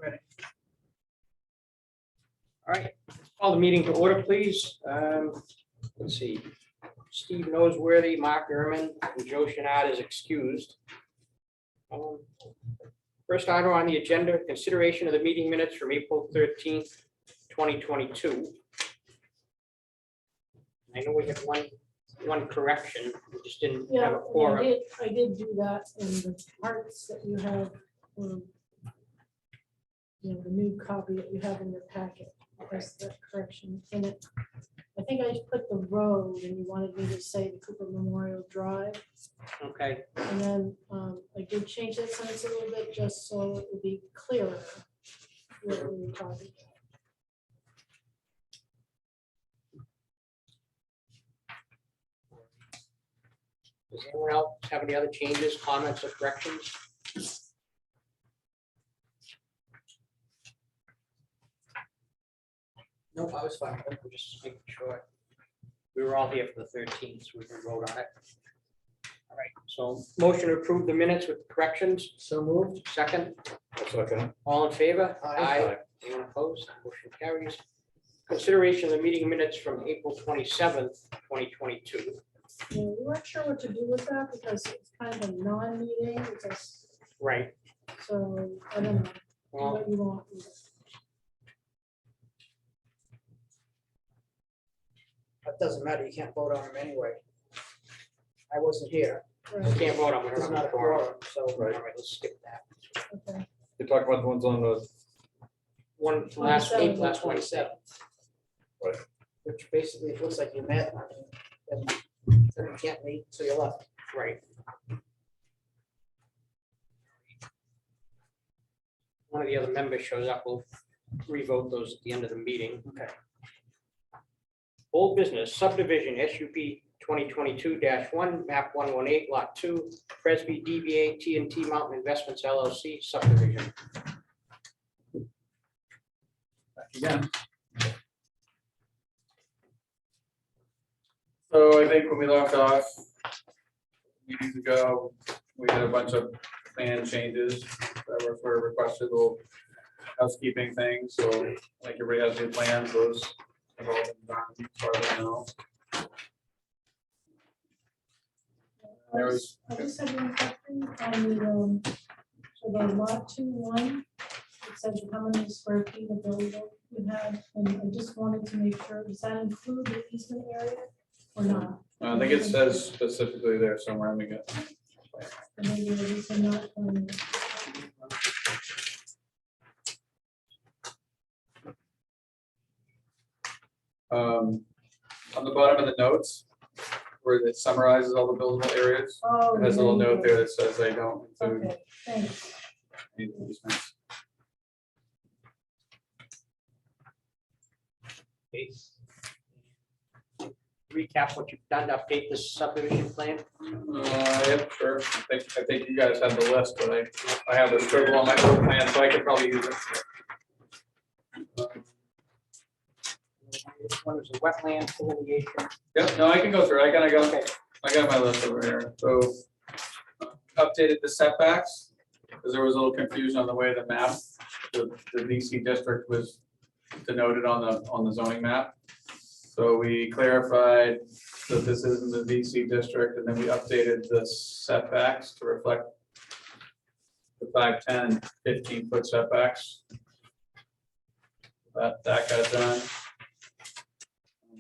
Ready. All right, call the meeting to order, please. Let's see. Steve Noseworthy, Mark Ehrman, and Joe Shinard is excused. First item on the agenda, consideration of the meeting minutes from April 13th, 2022. I know we had one correction, we just didn't have Yeah, a and quorum. I did do that in the parts that you have, the new copy that you have in your packet. That's the correction in it. I think I just put the road and you wanted me to say the Cooper Memorial Drive. Okay, And then I did change that sentence a little bit just so it would be clearer what we were talking about. does anyone else have any other changes, comments, or corrections? Nope, I was fine. We're just making sure. We were all here for the 13th, so we can vote on it. All right, so motion to approve the minutes with corrections. So moved. Second, Second. all in favor? Aye. Anyone opposed? Motion carries. Consideration of the meeting minutes from April 27th, 2022. Yeah, we weren't sure what to do with that because it's kind of a non-meeting, Right. so I don't know do Well, what you want. That doesn't matter, you can't vote on them anyway. I wasn't here, we Right, can't vote on it. it's not a quorum, so. All right, let's skip that. okay. You talk about the ones on the, One last 27th. week, last Wednesday. 27th. Right. Which basically, it looks like you met, and then you can't meet, so you left. Right. One of the other members shows up, we'll revote those at the end of the meeting. Okay. Old business subdivision SUP 2022-1, map 118, lot 2, Presby DBA TNT Mountain Investments LLC subdivision. Again. So I think when we left off meetings ago, we had a bunch of plan changes that were requested, little housekeeping things. So like everybody has new plans, those have all been done as far as I know. There was, I just had one question on the, so the lot 2-1, it says how many square feet of building you have, and I just wanted to make sure, does that include the easement area or not? I think it says specifically there somewhere. Let me get. And maybe the reason not, On the bottom of the notes, where it summarizes all the buildable areas, oh. it has a little yeah, note there that says they don't include Okay, thanks. any easements. Okay. Recap what you've done to update this subdivision plan. Yep, sure. I think you guys have the list, but I have the scribble on my old plan, so I could probably use it. This one is a wetland delineation. Yep, no, I can go through. Okay. I got my list over here. So updated the setbacks, because there was a little confusion on the way the map, the VC district was denoted on the zoning map. So we clarified that this isn't the VC district, and then we updated the setbacks to reflect the 5, 10, and 15-foot setbacks. That got done.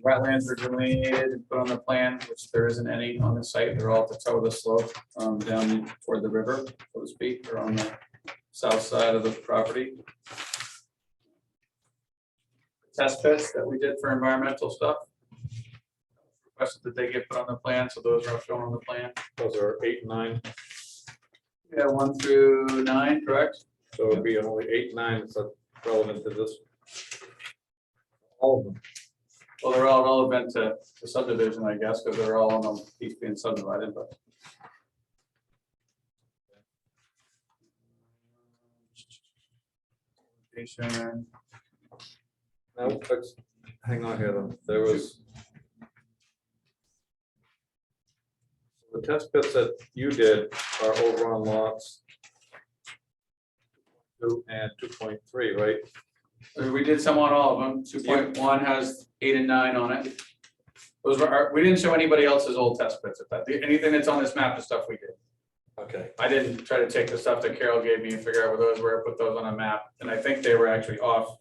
Wetlands are delineated and put on the plan, which there isn't any on the site. They're all at the toe of the slope, down toward the river, so to speak, or on the south side of the property. Test pits that we did for environmental stuff. Requested that they get put on the plan, so those are shown on the plan. those are 8 and 9, Yeah, 1 through 9, correct? so it'd be only 8 and 9 that's relevant to this. All of them. Well, they're all relevant to subdivision, I guess, because they're all on the piece being subdivided, but. Now, let's hang on here though. There was. The test pits that you did are over on lots 2 and 2.3, right? We did some on all of them. 2.1 has 8 and 9 on it. Those were we didn't show anybody else's old test pits at that. Anything that's on this map is stuff we did. Okay, I didn't try to take the stuff that Carol gave me and figure out where those were, put those on a map. And I think they were actually off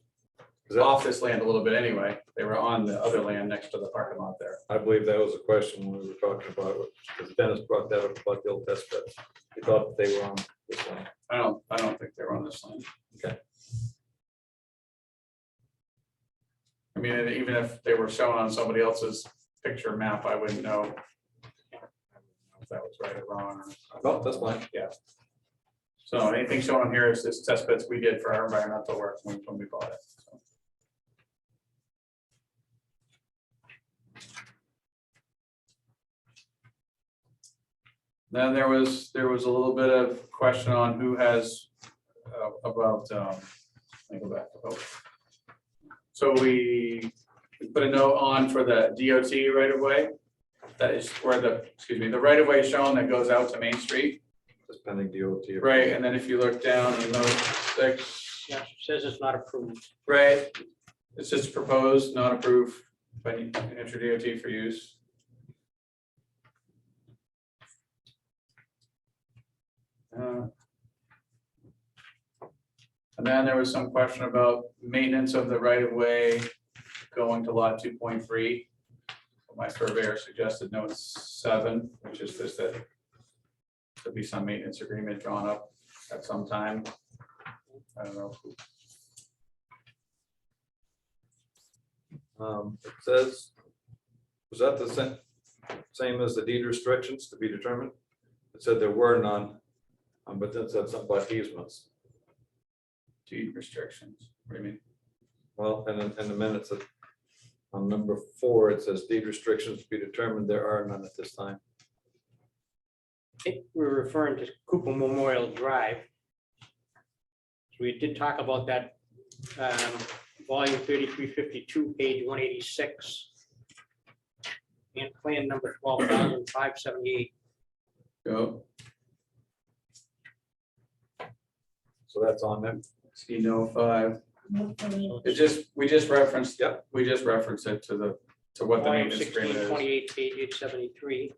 this land a little bit anyway. They were on the other land next to the parking lot there. I believe that was a question when we were talking about it, because Dennis brought that up about the old test pits. He thought they were on this one. I don't think they were on this land. Okay. I mean, and even if they were shown on somebody else's picture map, I wouldn't know if that was right or wrong. No, that's fine. So anything shown on here is this test pits we did for our environmental work when we bought it. So. Then there was a little bit of question on who has about, let me go back. So we put a note on for the DOT right of way. That is where the right of way is shown that goes out to Main Street. Just pending DOT. Right, and then if you look down in note 6, Yeah, it says it's not approved. right, it's just proposed, not approved by New Hampshire DOT for use. And then there was some question about maintenance of the right of way going to lot 2.3. My surveyor suggested note 7, which is just that there'll be some maintenance agreement drawn up at some time. I don't know. It says, was that the same as the deed restrictions to be determined? It said there were none, but then said something about easements. Deed restrictions, what do you mean? Well, and in the minutes of, on number 4, it says deed restrictions to be determined. There are none at this time. I think we're referring to Cooper Memorial Drive. We did talk about that, volume 3352, page 186. And plan number 12,578. Go, So that's on there. see no 5. Okay. We just referenced, Yep. we just referenced it to what the Volume maintenance agreement is. 1628, page 873.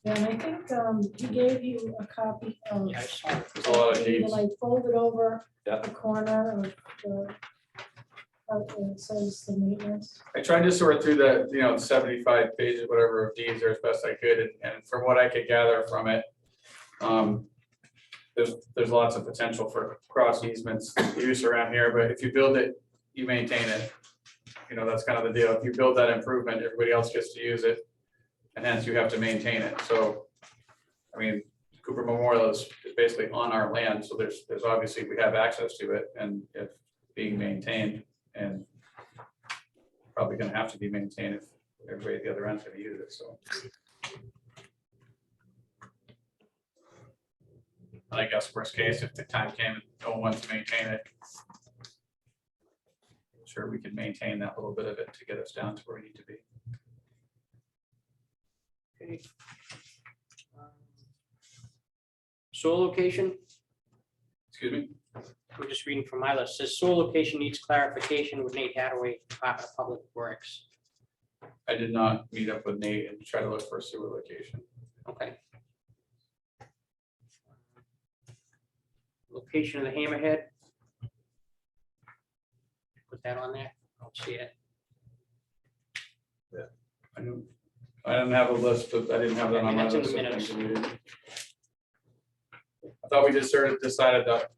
Yeah, and I think he gave you a copy of. Yeah, I saw it. There's a lot of deed, deeds. And I folded over Yeah. the corner of the, it says the maintenance. I tried to sort through the, 75 pages, whatever, of deeds there as best I could, and from what I could gather from it, there's lots of potential for cross easements use around here, but if you build it, you maintain it. That's kind of the deal. If you build that improvement, everybody else gets to use it, and hence you have to maintain it. So, I mean, Cooper Memorial is basically on our land, so there's obviously, we have access to it, and it's being maintained, and probably gonna have to be maintained if everybody at the other end's gonna use it, so. I guess worst case, if the time came and no one wants to maintain it, sure, we can maintain that little bit of it to get us down to where we need to be. Okay. Soil location, Excuse me? I'm just reading from my list, says soil location needs clarification with Nate Hathaway, Department of Public Works. I did not meet up with Nate and try to look for a sewer location. Okay. Location of the hammerhead. Put that on there, I don't see it. I didn't have a list, but I didn't have that on my That's in list. the of things minutes. to do. I thought we just sort of decided that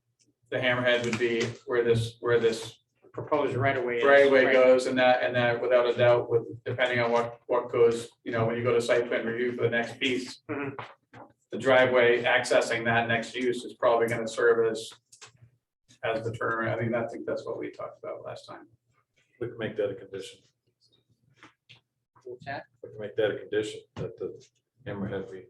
the hammerhead would be where this Proposed right away. right away goes, and that without a doubt, with depending on what goes, when you go to site plan review for the next piece. Mhm. The driveway accessing that next use is probably gonna serve as the turnaround. I think that's what we talked about last time. We can make that a condition. What's that? We can make that a condition that the hammerhead be.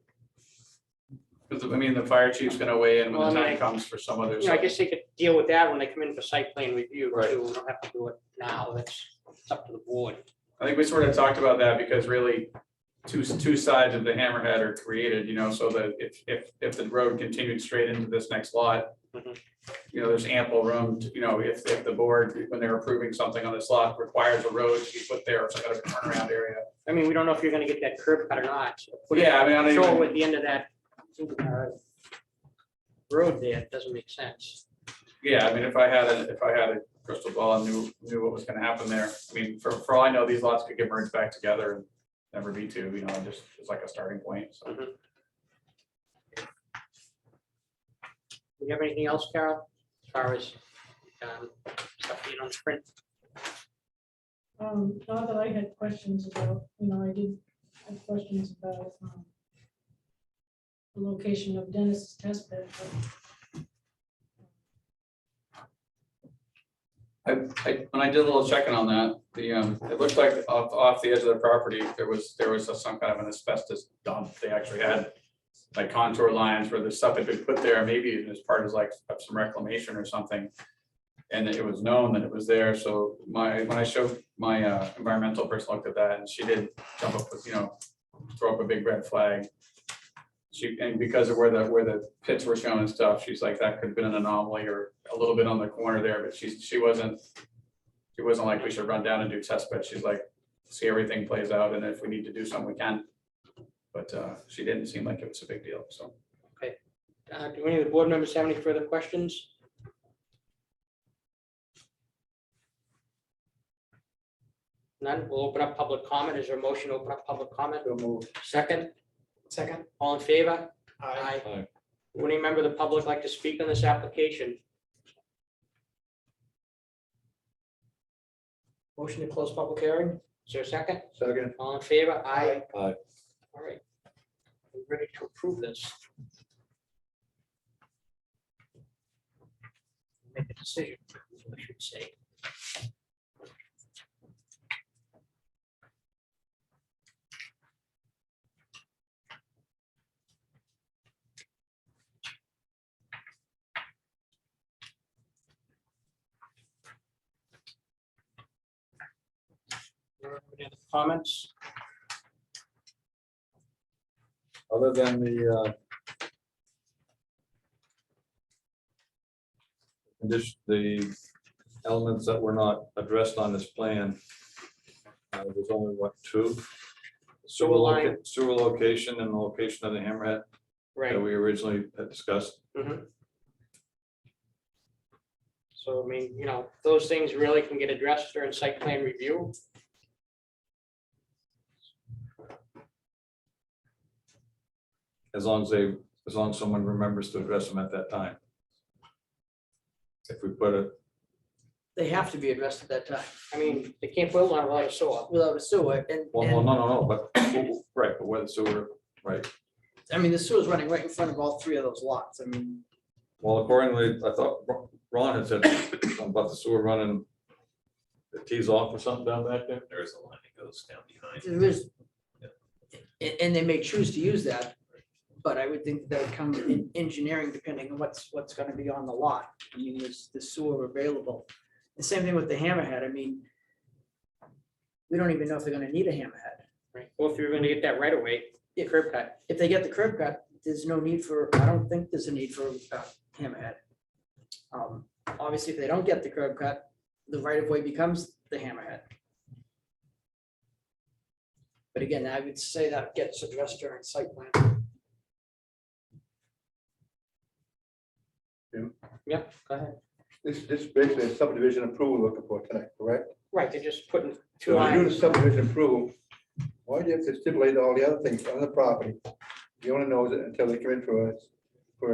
Because the fire chief's gonna weigh in when Well, the I time mean, comes for some other. I guess they could deal with that when they come in for site plan review Right. too. We don't have to do it now. That's it's up to the board. I think we sort of talked about that because really two sides of the hammerhead are created, so that if the road continued straight into this next lot, Mhm. You know, there's ample room to, you know, if the board, when they're approving something on this lot, requires a road to be put there, it's like a turnaround area. I mean, we don't know if you're gonna get that curb cut or not. So put it- Yeah, I mean, I don't Show even, at the end of that road there, it doesn't make sense. yeah, I mean, if I had a crystal ball and knew what was gonna happen there, I mean, for all I know, these lots could get merged back together and never be two, you know, just, it's like a starting point, so. Do you have anything else, Carol, as far as stuff being on the print? Not that I had questions about, I did have questions about the location of Dennis's test bed, but When I did a little checking on that, it looked like off the edge of the property, there was some kind of an asbestos dump. They actually had like contour lines where the stuff had been put there, maybe even as part of like of some reclamation or something. And it was known that it was there, so when I showed my environmental person looked at that, and she did jump up with, throw up a big red flag. And because of where the pits were shown and stuff, she's like, that could have been an anomaly or a little bit on the corner there, but she wasn't like, we should run down and do test bed. She's like, see everything plays out, and if we need to do something, we can. But she didn't seem like it was a big deal, so. Do any of the board members have any further questions? None, we'll open up public comment. Is there a motion to open up public comment? Second, all in favor? Aye. Aye. Would any member of the public like to speak on this application? Motion to close public hearing? Is there a second? Second. All in favor? Aye. Aye. All right. We're ready to approve this. Make a decision, I should say. Any other comments? Other than the elements that were not addressed on this plan, there's only what, two? Sewer line. Sewer location and the location of the hammerhead Right. that we originally had discussed. Mhm. So, I mean, those things really can get addressed during site plan review. As long as someone remembers to address them at that time. If we put it, They have to be addressed at that time I mean, they can't build on a lot of soil. without a sewer well, no, but, right, but where the sewer, right. I mean, the sewer's running right in front of all three of those lots. I mean, Well, accordingly, I thought Ron had said something about the sewer running, it tees off or something down back there. There is a line that goes down behind. there is, and they may choose to use that, but I would think that would come in engineering depending on what's gonna be on the lot. I mean, is the sewer available? The same thing with the hammerhead. I mean, we don't even know if they're gonna need a hammerhead. Right. Well, if you're gonna get that right away, curb cut. If they get the curb cut, there's no need for, I don't think there's a need for a hammerhead. Obviously, if they don't get the curb cut, the right of way becomes the hammerhead. But again, I would say that gets addressed during site plan. Yeah, go ahead. This is basically a subdivision approval we're looking for tonight, correct? Right, they're just putting two So when you do the lines. subdivision approval, why do you have to stipulate all the other things on the property? You only knows it until they come in for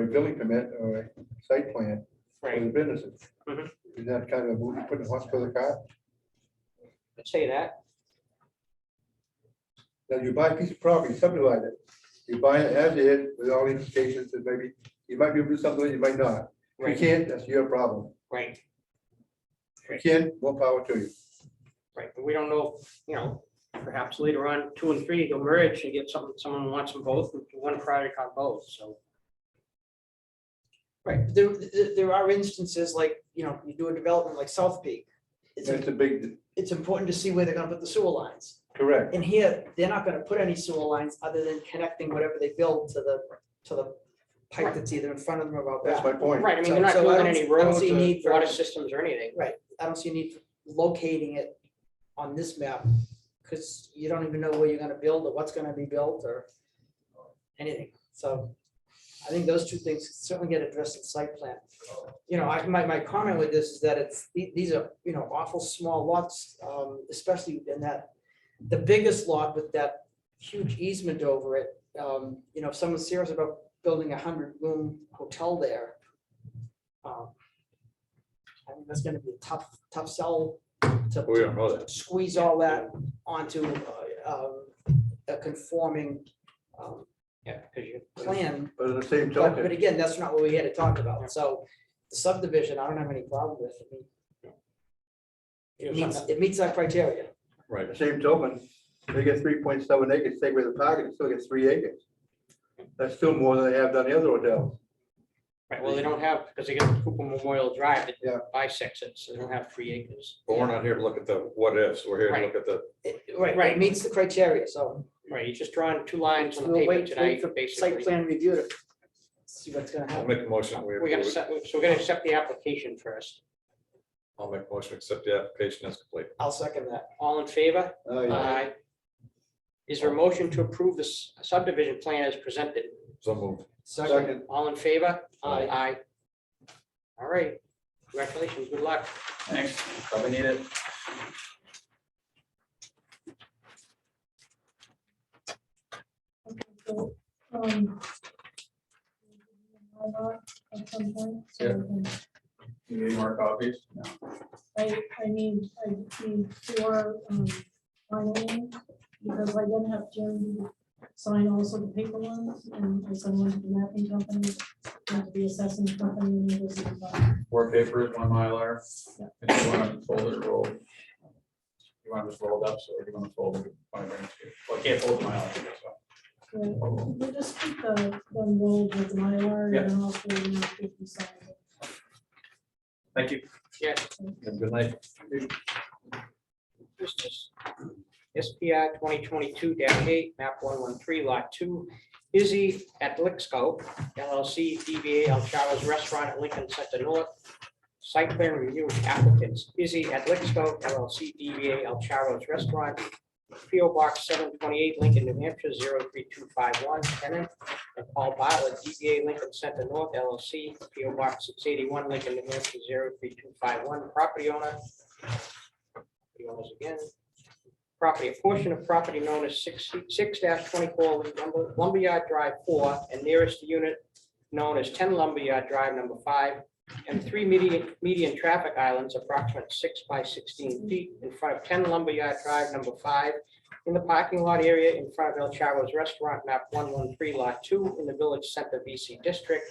a building permit or a site plan for the Right, businesses. Mhm. Is that kind of a movie putting horse for the cart? I'd say that. Now, you buy a piece of property, subdivide it. You buy it as is with all the implications that maybe, you might be able to do something, you might not. If you Right, can't, that's your problem. right, If you can, more power to you. right. But we don't know, perhaps later on, 2 and 3, they'll merge and get someone who wants them both, and one project on both, so. Right, there are instances like, you do a development like South Peak. It's a big, It's important to see where they're gonna put the sewer lines. correct. And here, they're not gonna put any sewer lines other than connecting whatever they build to the pipe that's either in front of them or about That's back. my point. Right, I mean, So- they're not so I building don't- any I don't roads see a need or for- water systems or anything. Right, I don't see a need for locating it on this map, because you don't even know where you're gonna build or what's gonna be built or anything, so I think those two things certainly get addressed in site plan. You know, my comment with this is that these are, you know, awful small lots, especially in that, the biggest lot with that huge easement over it. You know, if someone's serious about building a 100-room hotel there, I think that's gonna be a tough sell to We don't know that. squeeze all that onto a conforming Yeah, because you, plan. But at the same But token, again, that's not what we had to talk about. So the subdivision, I don't have any problem with. I mean, it meets our criteria. Right. at the same token, they get 3.7 acres, take away the parking, they still get 3 acres. That's still more than they have done the other hotels. right, well, they don't have, because they got Cooper Memorial Drive that Yeah. bisects it, so they don't have 3 acres. But we're not here to look at the what ifs, we're here to look at the, Right, Right. it meets the criteria, so. Right, you're just drawing 2 lines on the We'll paper wait tonight, for site basically. plan review to see what's gonna I'll happen. make a motion. We're gonna set, so we're gonna accept the application first. I'll make a motion, to accept the application as complete. I'll second that. All in favor? Aye. Is there a motion to approve the subdivision plan as presented? So moved. Second, All in favor? Aye. Aye. All right, congratulations, good luck. Thanks, probably need it. Okay, so, at some point, so Yeah. we can- You need more copies? No. I need 4 final ones, because I didn't have Jim sign also the paper ones, and I sent one to the mapping company, and to the assessing company, and this is, 4 papers, 1 Mylar. Yeah. If you want to fold it rolled. You want to just roll it up, so if you want to fold it, fine, bring it to you. Well, I can't fold the Mylar. So. we'll just keep the rolled with the Mylar, Yeah. and then also we'll have to sign it. Thank you. Yes, Good night. business. SPR 2022-8, map 113, lot 2, Izzy at Lixco, LLC, DBA El Chavo's Restaurant at Lincoln Center North. Site plan review applicants, Izzy at Lixco, LLC, DBA El Chavo's Restaurant, PO Box 728, Lincoln, New Hampshire, 03251, tenant. And Paul Bartlett, DBA Lincoln Center North, LLC, PO Box 681, Lincoln, New Hampshire, 03251, property owner. Property owners again. Property, a portion of property known as 6-24 Lumberyard Drive 4 and nearest unit known as 10 Lumberyard Drive number 5, and 3 median traffic islands approximate 6 by 16 feet in front of 10 Lumberyard Drive number 5 in the parking lot area in front of El Chavo's Restaurant, map 113, lot 2 in the Village Center VC District.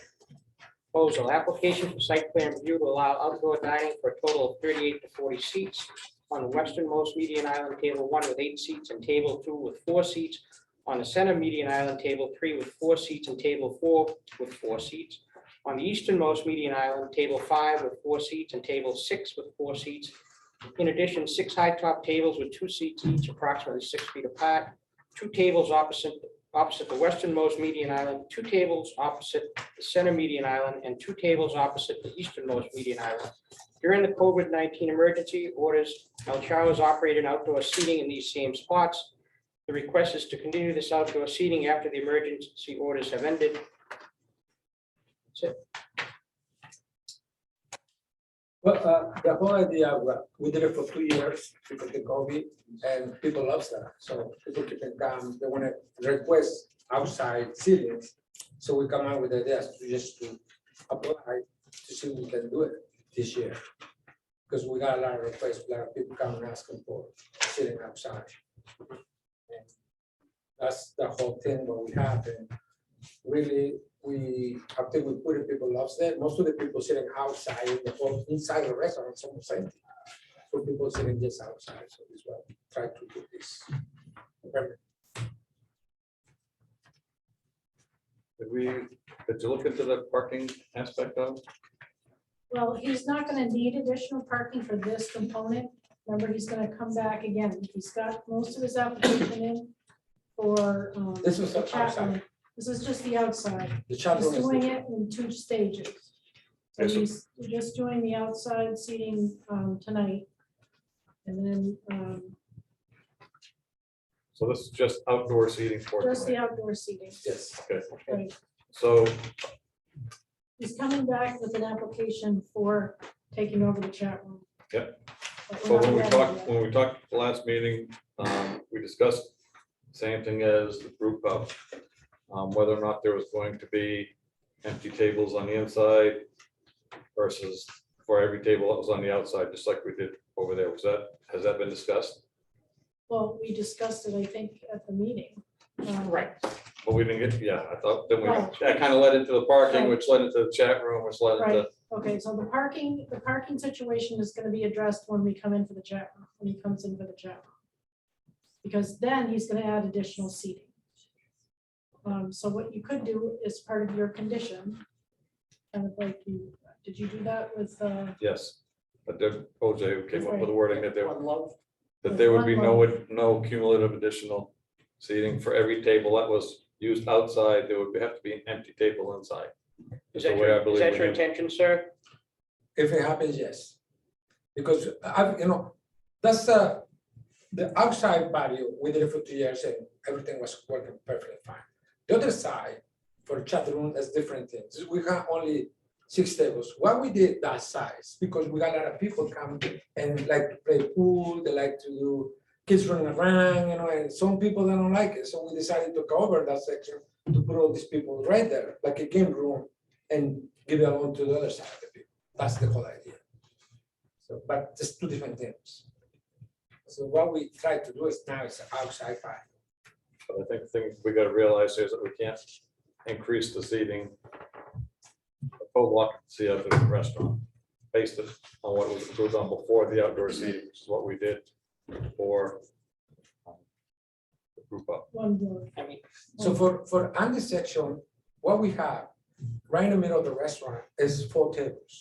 Proposal, application for site plan review to allow outdoor dining for a total of 38 to 40 seats on the westernmost median island, table 1 with 8 seats, and table 2 with 4 seats. On the center median island, table 3 with 4 seats, and table 4 with 4 seats. On the easternmost median island, table 5 with 4 seats, and table 6 with 4 seats. In addition, 6 high top tables with 2 seats each, approximately 6 feet apart. 2 tables opposite the westernmost median island, 2 tables opposite the center median island, and 2 tables opposite the easternmost median island. During the COVID-19 emergency, orders El Chavo's operated outdoor seating in these same spots. The request is to continue this outdoor seating after the emergency orders have ended. That's it. Well, the whole idea, we did it for 2 years because of the COVID, and people love that. So people can come, they want to request outside ceilings. So we come out with ideas to just to apply to see if we can do it this year. Because we got a lot of requests, a lot of people coming asking for sitting outside. And that's the whole thing what we have. And really, after we put it, people loves that. Most of the people sitting outside, the whole inside the restaurant, it's almost empty. So people sitting just outside, so this one, try to do this. Did you look into the parking aspect of it? Well, he's not gonna need additional parking for this component. Remember, he's gonna come back again. He's got most of his application in for. This was the outside. Chapman. This is just the outside. The chat He's room is doing different. it in 2 stages. So Yes, sir. he's just doing the outside seating tonight. And then So this is just outdoor seating for just the tonight. outdoor seating. Yes. Okay, Right. so, He's coming back with an application for taking over the chat room. Yep. But we're but not when we ready talked, yet. when we talked the last meeting, we discussed same thing as the group of whether or not there was going to be empty tables on the inside versus for every table that was on the outside, just like we did over there. Has that been discussed? Well, we discussed it, I think, at the meeting. Right. But we didn't get, yeah, I thought, then Right. that kind of led into the parking, Right. which led into the chat room, which led into, Right, okay, so the parking situation is gonna be addressed when we come in for the chat room, when he comes in for the chat room. Because then he's gonna add additional seating. So what you could do is part of your condition. Kind of like did you do that with, yes. But then OJ came up with the wording that One love. there would be no cumulative additional seating for every table that was used outside. There would have to be an empty table inside. Is the that way I your, is believe that we your do. intention, sir? If it happens, yes. Because that's the outside patio, we did it for 2 years and everything was working perfectly fine. The other side, for chat room, that's different things. We have only 6 tables. Why we did that size? Because we got a lot of people come and like to play pool, they like to do kids running around, and some people they don't like it. So we decided to cover that section to put all these people right there, like a game room, and give it alone to the other side of the people. That's the whole idea. So, but just 2 different things. So what we try to do is now it's outside part. But I think the thing we gotta realize is that we can't increase the seating. Full occupancy of the restaurant, based it on what was approved on before the outdoor seating, which is what we did for the group up. one door. I mean, So for Andy's section, what we have right in the middle of the restaurant is 4 tables.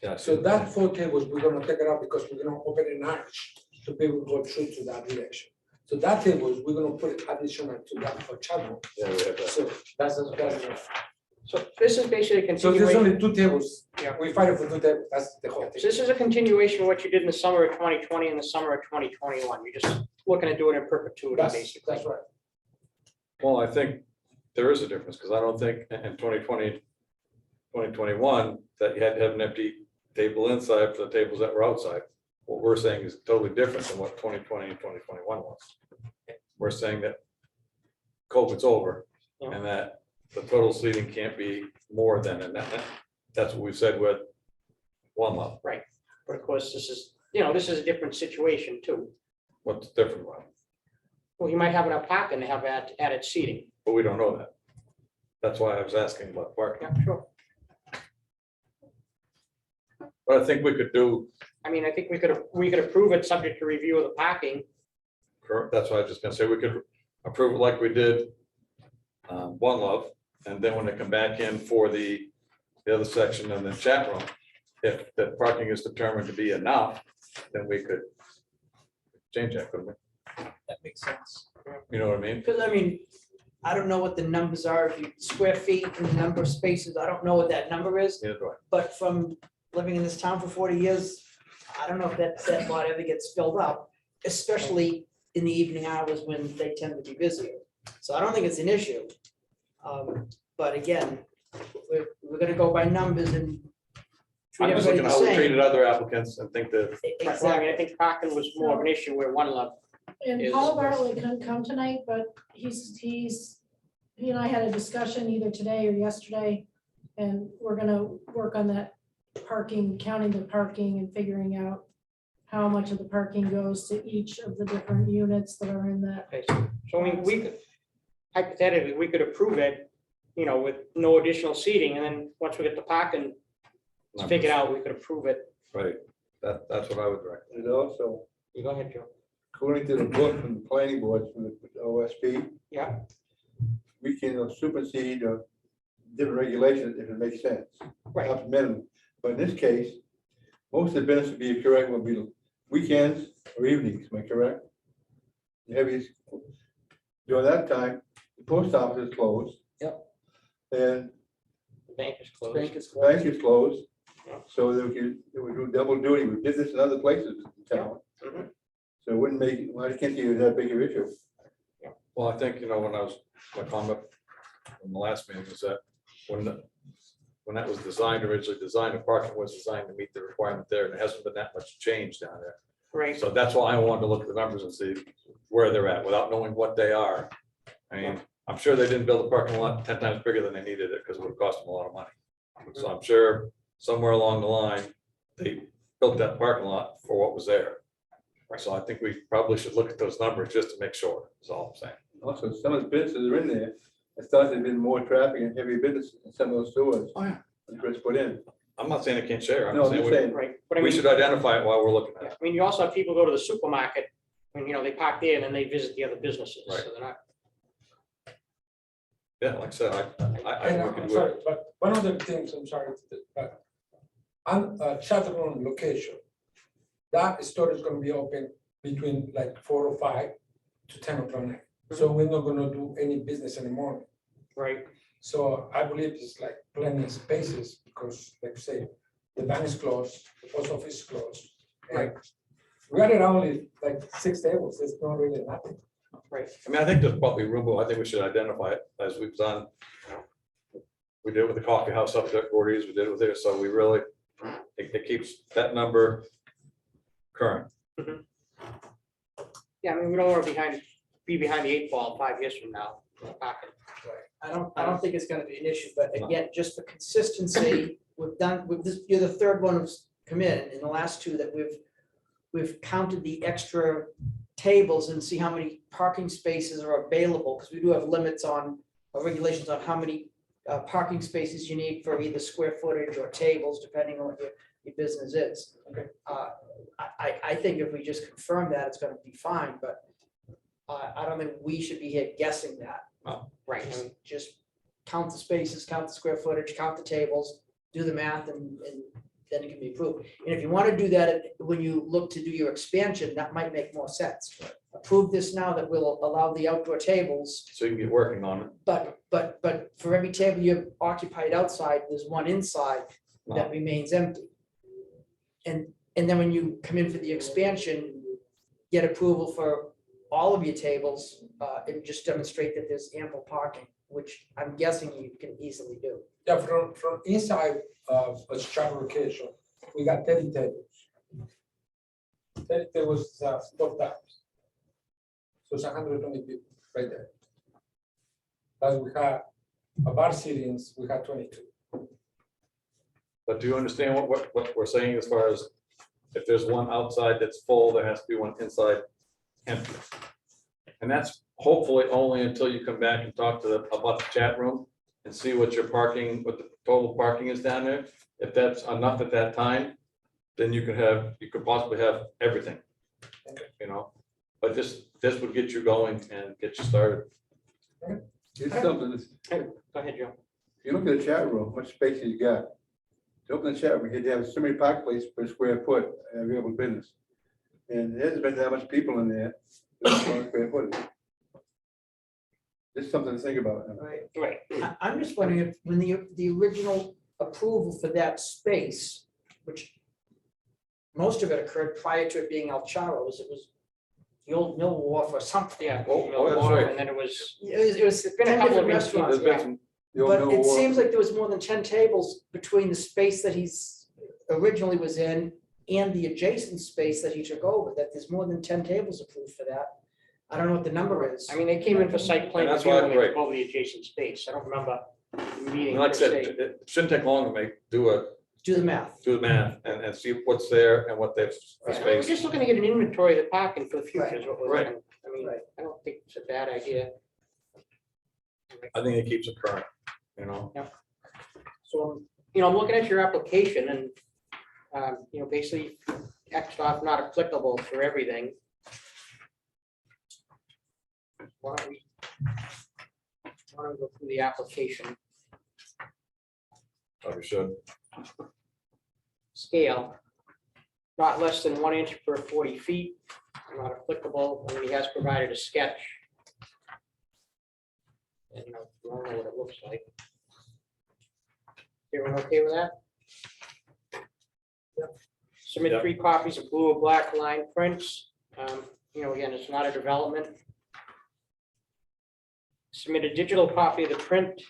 Yeah, So that 4 tables, we're gonna take it out because we're gonna open an arch to be able to go through to that direction. So that tables, we're gonna put additional to that for channel. yeah, we have that. So that's. so this is basically a So there's continuation. only 2 tables. Yeah. We fight for 2 tables. That's the whole So thing. this is a continuation of what you did in the summer of 2020 and the summer of 2021. You're just looking to do it in perpetuity, That's basically. right. Well, I think there is a difference, because I don't think in 2020, 2021, that you had to have an empty table inside for the tables that were outside. What we're saying is totally different than what 2020 and 2021 was. We're saying that COVID's over Yeah. and that the total seating can't be more than, and that's what we said with One Love. But of course, this is, this is a different situation too. What's different about it? Well, you might have enough parking to have added seating. But we don't know that. That's why I was asking about parking. Yeah, sure. But I think we could do, I mean, I think we could approve it subject to review of the parking. that's what I was just gonna say, we could approve it like we did One Love, and then when they come back in for the other section in the chat room, if the parking is determined to be enough, then we could change that, couldn't we? That makes sense. You know what I mean? Because I mean, I don't know what the numbers are, if you square feet and the number of spaces, I don't know what that number is. Neither do I. But from living in this town for 40 years, I don't know if that lot ever gets filled up, especially in the evening hours when they tend to be busier. So I don't think it's an issue. But again, we're gonna go by numbers and treat I'm just everybody looking the at how we same. treated other applicants and think that, Well, I mean, I think parking was more of an issue where One Love. And Is- Paul Bartley couldn't come tonight, but he and I had a discussion either today or yesterday. And we're gonna work on that parking, counting the parking and figuring out how much of the parking goes to each of the different units that are in that. Okay, so I mean, we could, hypothetically, we could approve it, with no additional seating, and then once we get the parking figured out, we could approve it. right, that's what I would recommend. And also, You go ahead, Joe. according to the book from the planning boards from the OSP. Yeah. We can supersede different regulations if it makes sense. Right. Up to minimum, but in this case, most of the business would be correct, will be weekends or evenings, am I correct? The heaviest, during that time, the post office is closed. Yep. And The bank is closed. Bank is the bank closed. is closed. Yeah. So they would do double duty. We did this in other places in town. Mhm. So it wouldn't make, well, I can't see it that big of an issue. Well, I think, my comment in the last meeting was that when that was designed, originally designed, the parking was designed to meet the requirement there, and there hasn't been that much change down there. Right, So that's why I wanted to look at the numbers and see where they're at, without knowing what they are. I mean, I'm sure they didn't build a parking lot 10 times bigger than they needed it, because it would cost them a lot of money. So I'm sure somewhere along the line, they built that parking lot for what was there. So I think we probably should look at those numbers just to make sure, is all I'm saying. Also, some of the businesses are in there. I thought there'd been more traffic and heavy business in some of those stores. Oh, yeah. When Chris put in. I'm not saying I can't share. I'm No, I'm saying just we- saying, right. But I we mean, should identify it while we're looking at yeah, it. I mean, you also have people go to the supermarket and, they park there and then they visit the other businesses. Right. So they're not, Yeah, like I said, I And think we I'm can do sorry, it. but one of the things, I'm sorry, but on Chatham location, that store is gonna be open between like 4 or 5 to 10 o'clock night. So we're not gonna do any business anymore. right, So I believe it's like plenty of spaces because like you say, the bank is closed, the post office is closed. Right. We got it only like 6 tables, it's not really nothing. right. I mean, I think there's probably room, but I think we should identify it as we've done. We did it with the coffee house up there at Gordy's, we did it with there, so we really, it keeps that number current. Yeah, I mean, we don't want to be behind the 8 ball 5 years from now. Parking. I don't think it's gonna be an issue, but again, just for consistency, we've done, with this, you're the third one who's come in the last two that we've counted the extra tables and see how many parking spaces are available, because we do have limits on, regulations on how many parking spaces you need for either square footage or tables, depending on what your business is. Okay. I think if we just confirm that, it's gonna be fine, but I don't think we should be here guessing that. Right, I mean, Just count the spaces, count the square footage, count the tables, do the math, and then it can be approved. And if you want to do that, when you look to do your expansion, that might make more sense. Approve this now that will allow the outdoor tables, So you can get working on it. but for every table you have occupied outside, there's one inside that remains empty. And then when you come in for the expansion, get approval for all of your tables, and just demonstrate that there's ample parking, which I'm guessing you can easily do. Yeah, from inside of a shop location, we got 30 tables. 30 tables, 4 times. So it's 120 people right there. But we have a bar sittings, we have 22. But do you understand what we're saying as far as if there's one outside that's full, there has to be one inside empty? And that's hopefully only until you come back and talk to about the chat room and see what your parking, what the total parking is down there. If that's enough at that time, then you could possibly have everything. But this would get you going and get you started. it's something, go ahead, Joe. you look at the chat room, how much space you got. To open the chat room, you have so many park places per square foot, available business. And there hasn't been that much people in there. Square foot. Just something to think about. Right. Right, I'm just wondering if, when the original approval for that space, which most of it occurred prior to it being El Charo's, it was the old Mill Wharf or something. yeah. Oh, that's right. And then it was, It was been a 10 couple of different restaurants, There's been yeah. some- The old But Mill it Wharf. seems like there was more than 10 tables between the space that he's originally was in and the adjacent space that he took over, that there's more than 10 tables approved for that. I don't know what the number is. I mean, they came in for site plan And that's review why- when they took right. over the adjacent space. I don't remember the meeting. Like I per said, se. it shouldn't take long to Do the math. do the math and see what's there and what they've Yeah, We're space. just looking to get an inventory of the parking for the future is what we're Right. looking. I mean, Right. I don't think it's a bad idea. I think it keeps it current, So, I'm looking at your application and, basically X off not applicable for everything. Why don't we go through the application Probably should. scale? Not less than 1 inch per 40 feet, not applicable, and he has provided a sketch. And you all know what it looks like. Everyone okay with that? Yep. Submit Yep. 3 copies of blue or black line prints. Again, it's not a development. Submit a digital copy of the print.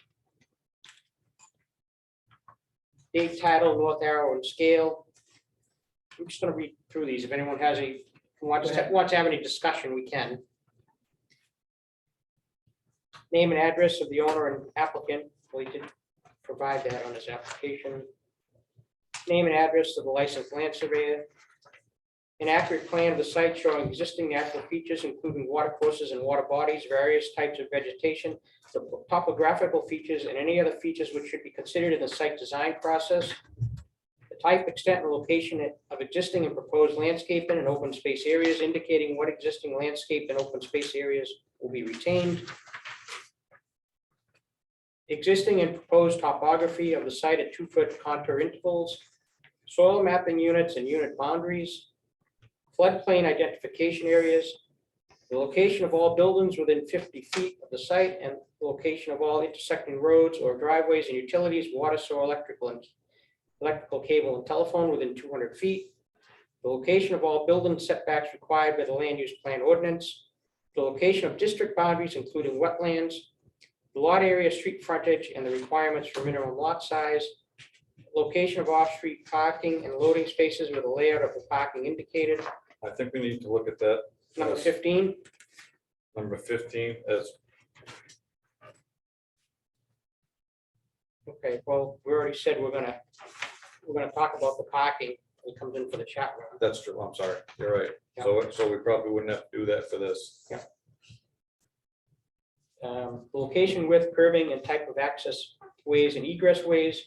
Date, title, north arrow, and scale. I'm just gonna read through these. If anyone has any, wants to have any discussion, we can. Name and address of the owner and applicant. Well, he did provide that on his application. Name and address of the licensed land surveyor. An accurate plan of the site showing existing natural features, including water courses and water bodies, various types of vegetation, the topographical features, and any other features which should be considered in the site design process. The type, extent, and location of existing and proposed landscaping and open space areas, indicating what existing landscape and open space areas will be retained. Existing and proposed topography of the site at 2-foot contour intervals. Soil mapping units and unit boundaries. Floodplain identification areas. The location of all buildings within 50 feet of the site and the location of all intersecting roads or driveways and utilities, water, sewer, electrical cable and telephone within 200 feet. The location of all building setbacks required by the land use plan ordinance. The location of district boundaries, including wetlands. The lot area, street frontage, and the requirements for minimum lot size. Location of off-street parking and loading spaces with a layout of the parking indicated. I think we need to look at that. Number 15, Number 15 as, okay, well, we already said we're gonna talk about the parking. It comes in for the chat room. that's true, I'm sorry, you're right. So we probably wouldn't have to do that for this. Location, width, curbing, and type of access ways and egress ways.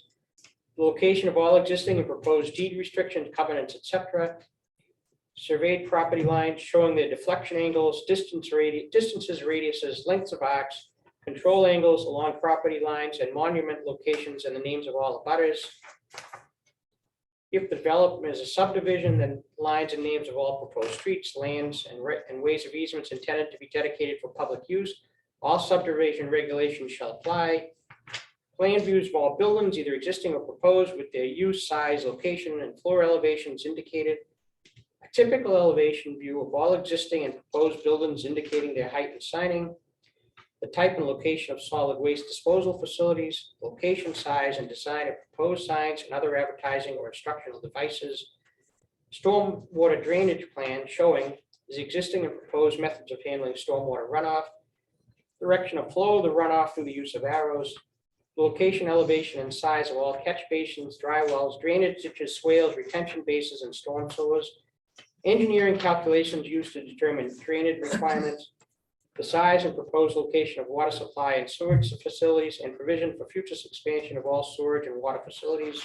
Location of all existing and proposed deed restrictions, covenants, etc. Surveyed property lines showing the deflection angles, distances, radiuses, lengths of arcs, control angles along property lines, and monument locations and the names of all abutters. If the development is a subdivision, then lines and names of all proposed streets, lands, and ways of easements intended to be dedicated for public use. All subdivision regulations shall apply. Plan views of all buildings, either existing or proposed, with their use, size, location, and floor elevations indicated. A typical elevation view of all existing and proposed buildings indicating their height and signing. The type and location of solid waste disposal facilities, location, size, and design of proposed signs and other advertising or instructional devices. Stormwater drainage plan showing the existing and proposed methods of handling stormwater runoff. Direction of flow of the runoff through the use of arrows. Location, elevation, and size of all catch basins, dry wells, drainage ditches, swales, retention bases, and storm sewers. Engineering calculations used to determine drainage requirements. The size and proposed location of water supply and sewage facilities, and provision for future expansion of all storage and water facilities.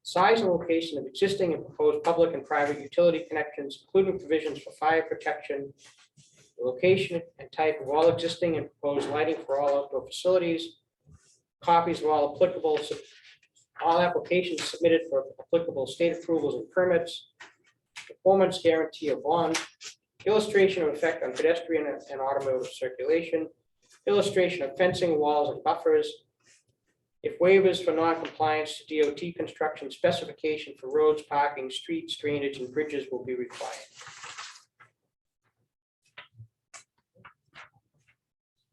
Size and location of existing and proposed public and private utility connections, including provisions for fire protection. The location and type of all existing and proposed lighting for all outdoor facilities. Copies of all applications submitted for applicable state approvals and permits. Performance guarantee of bond. Illustration of effect on pedestrian and automotive circulation. Illustration of fencing, walls, and buffers. If waivers for non-compliance to DOT construction specification for roads, parking, streets, drainage, and bridges will be required.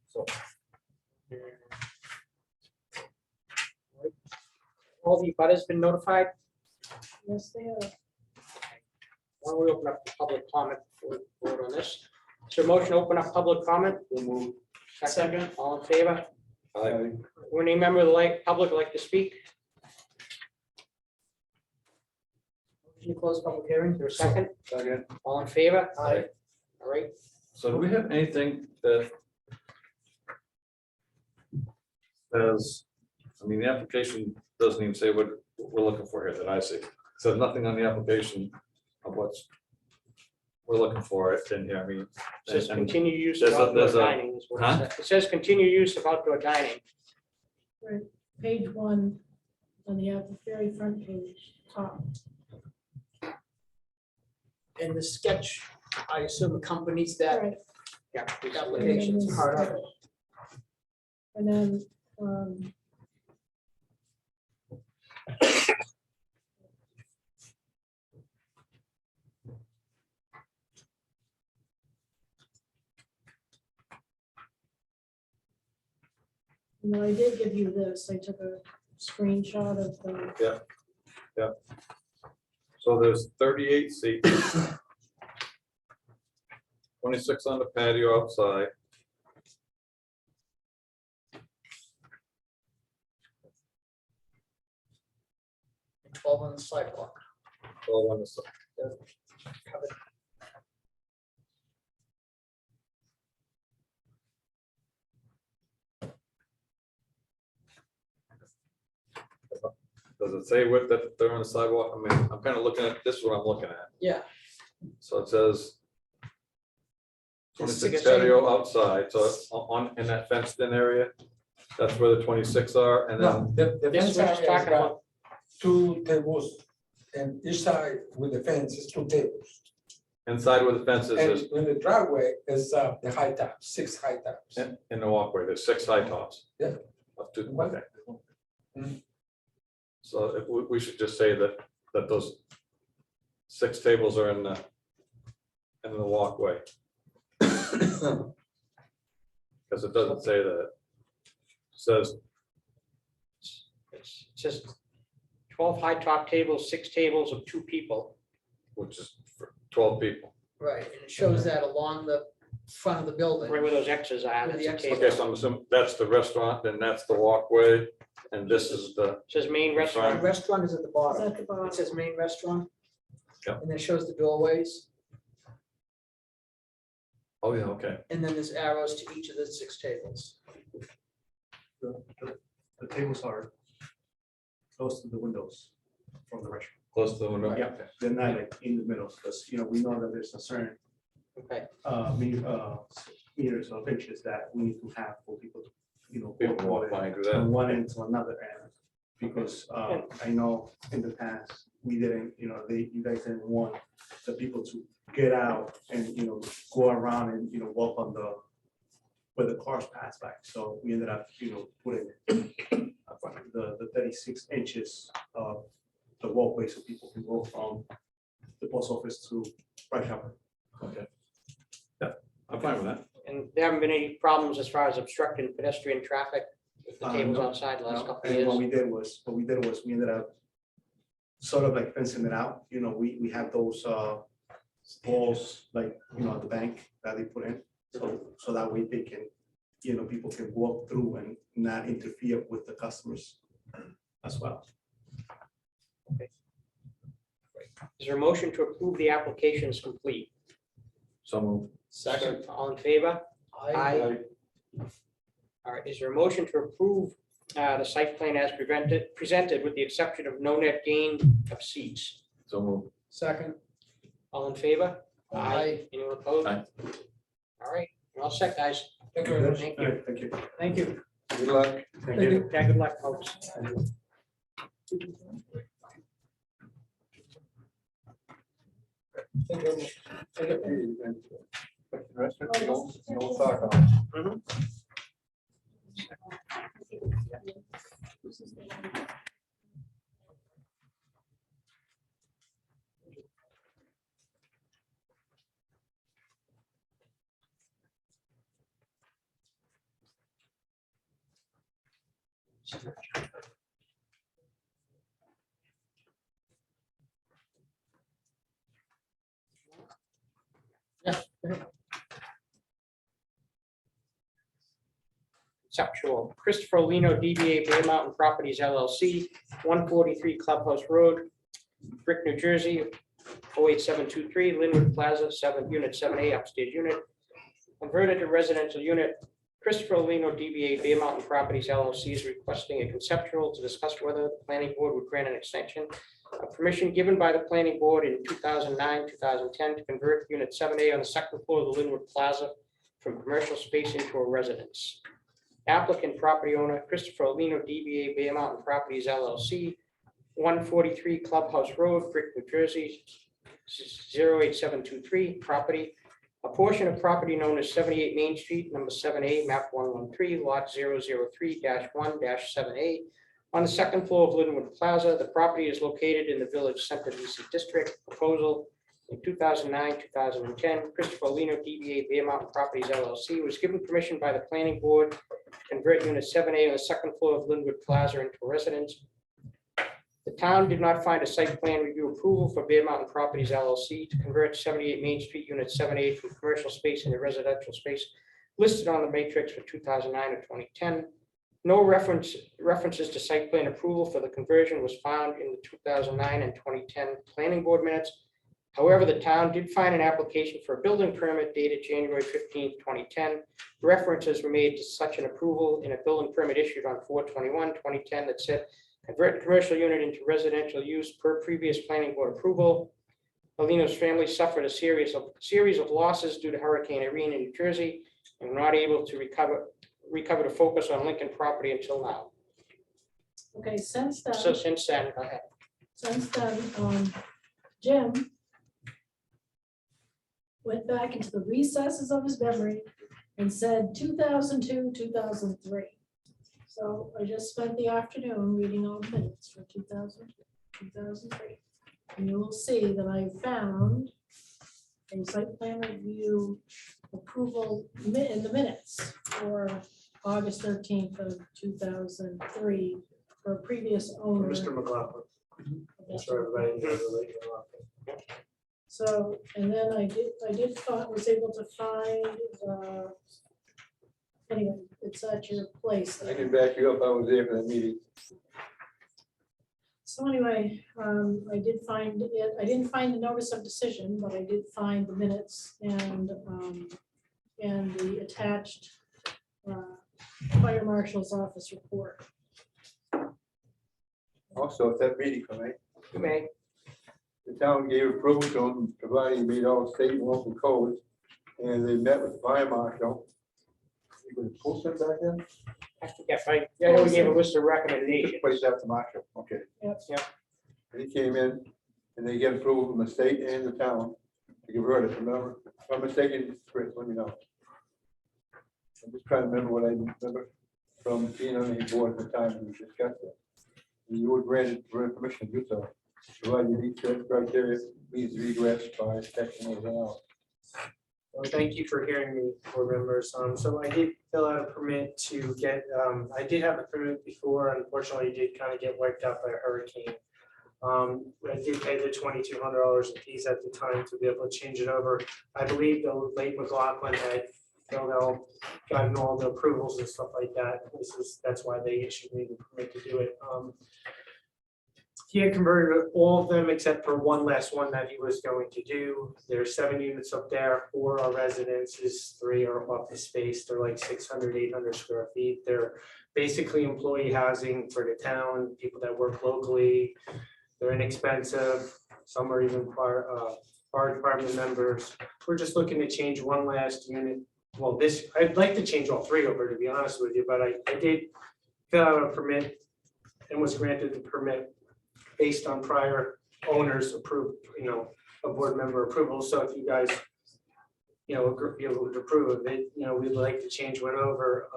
So. All the abutters been notified? Yes, they are. Why don't we open up the public comment before we vote on this? So motion to open up public comment? We'll move. Second, all in favor? Aye. Would any member of the public like to speak? Motion to close public hearing, for a second, Second. all in favor? Aye. All right, So do we have anything that says, I mean, the application doesn't even say what we're looking for here that I see. So nothing on the application of what's we're looking for it in here, I mean. it says and- continue use of there's a- outdoor there's a- dining. Is what it Huh? says. It says continue use of outdoor dining. Page 1 on the very front page, top. And the sketch, I assume accompanies that. Right. Yeah. The application's part of it. And then, I did give you this. I took a screenshot of the, So there's 38 seats. 26 on the patio outside. And 12 on the sidewalk. 12 on the side. Covered. Does it say what that they're on the sidewalk? I mean, I'm kind of looking at, this is what I'm looking at. Yeah. So it says It's 26 same. patio outside, so in that fenced in area, that's where the 26 are, and then, No, the This fence is what I was area has talking got about. 2 tables, and each side with the fence is 2 tables. inside where the fence is, And there's, in the driveway is the high top, 6 high tops. in the walkway, there's 6 high tops. Yeah. Up to, What? okay. Mhm. So if we should just say that those 6 tables are in the walkway. Because it doesn't say that. It says, It's just 12 high top tables, 6 tables of 2 people. which is for 12 people. Right, and it shows that along the front of the building. Right where those X's are. Where the that's a X's table. Okay, so I'm assuming that's the restaurant, then that's the walkway, and this is the, Says main The restaurant. restaurant is at the is bottom. at the It bottom. says main restaurant. Yep. And then it shows the doorways, oh yeah, okay. and then there's arrows to each of the 6 tables. The tables are close to the windows from the restaurant. Close to the window. Yeah, they're not like in the middle, because, we know that there's a certain, Okay, meters of inches that we need to have for people to, People can walk by and do that. from one end to another end. Because, I know in the past, we didn't, you guys didn't want the people to get out and, go around and, walk on where the cars pass by. So we ended up, putting the 36 inches of the walkway so people can go from the post office to Price Chopper. Okay. Yeah, I'm fine with that. and there haven't been any problems as far as obstructing pedestrian traffic with the tables No, outside the last No, couple of and what years? we did was we ended up sort of like fencing it out, we have those poles like, at the bank that they put in. So that way they can, people can walk through and not interfere with the customers as well. Is there a motion to approve the application is complete? So moved. Second. All in favor? Aye. All right, is there a motion to approve the site plan as presented with the exception of no net gain of seats? So moved. Second. All in favor? Aye. Anyone opposed? Aye. All right, you're all set, guys. Thank you very much. Thank All you. right, thank you. Thank you. Good luck. Thank you. Yeah, good luck, folks. Thank you very much. Thank you. Restaurant, you don't talk on. This is the one. Conceptual, Christopher Lino, DBA Bear Mountain Properties LLC, 143 Clubhouse Road, Brick, New Jersey, 08723, Linwood Plaza, 7, Unit 7A, upstairs unit. Converted to residential unit, Christopher Lino, DBA Bear Mountain Properties LLC is requesting a conceptual to discuss whether the planning board would grant an extension of permission given by the planning board in 2009, 2010 to convert Unit 7A on the second floor of the Linwood Plaza from commercial space into a residence. Applicant property owner Christopher Lino, DBA Bear Mountain Properties LLC, 143 Clubhouse Road, Brick, New Jersey, 08723, property a portion of property known as 78 Main Street, number 7A, map 113, lot 003-1-7A. On the second floor of Linwood Plaza, the property is located in the Village Center DC District. Proposal in 2009-2010, Christopher Lino, DBA Bear Mountain Properties LLC, was given permission by the planning board to convert unit 7A on the second floor of Linwood Plaza into a residence. The town did not find a site plan review approval for Bear Mountain Properties LLC to convert 78 Main Street Unit 7A from commercial space into residential space listed on the matrix for 2009 or 2010. No references to site plan approval for the conversion was found in the 2009 and 2010 planning board minutes. However, the town did find an application for a building permit dated January 15th, 2010. References were made to such an approval in a building permit issued on 4/21/2010 that said convert commercial unit into residential use per previous planning board approval. Alino's family suffered a series of losses due to Hurricane Irene in New Jersey and were not able to recover to focus on Lincoln property until now. Okay, since then. So since then, go ahead. Since then, Jim went back into the recesses of his memory and said 2002, 2003. So I just spent the afternoon reading all the minutes for 2002, 2003. And you will see that I found a site plan review approval in the minutes for August 13th of 2003 for a previous owner. Mr. McLaughlin. I'm Mr. sure everybody knows the late McLaughlin. So, and then was able to find, anyway, it's at your place. I there. can back you up, I was there for the meeting. So anyway, I did find it, I didn't find the notice of decision, but I did find the minutes and the attached fire marshal's office report. Also, at that meeting for me, You may. the town gave approval to them, providing he made all state and local codes, and they met with the fire marshal. You could pull some back in? Yes, I know we gave a list of recommendations. Place out the marshal, okay. Yep. Yep. And he came in, and they get approval from the state and the town to convert it, remember? If I'm mistaken, Chris, let me know. I'm just trying to remember what I remember from being on the board at the time when we discussed it. And you were granted permission to do so. Provided you meet certain criteria, means regress by section and everything else. Well, thank you for hearing me, board members. So I did fill out a permit to get, I did have a permit before, unfortunately, it did kind of get wiped out by a hurricane. I did pay the $2,200 in fees at the time to be able to change it over. I believe the late McLaughlin had filled out, gotten all the approvals and stuff like that. That's why they issued me the permit to do it. He had converted all of them except for one last one that he was going to do. There's 7 units up there, 4 are residences, 3 are office space. They're like 600, 800 square feet. They're basically employee housing for the town, people that work locally. They're inexpensive. Some are even fire department members. We're just looking to change one last unit. Well, I'd like to change all 3 over, to be honest with you, but I did fill out a permit and was granted the permit based on prior owners approved, a board member approval. So if you guys, be able to approve of it, we'd like to change one over.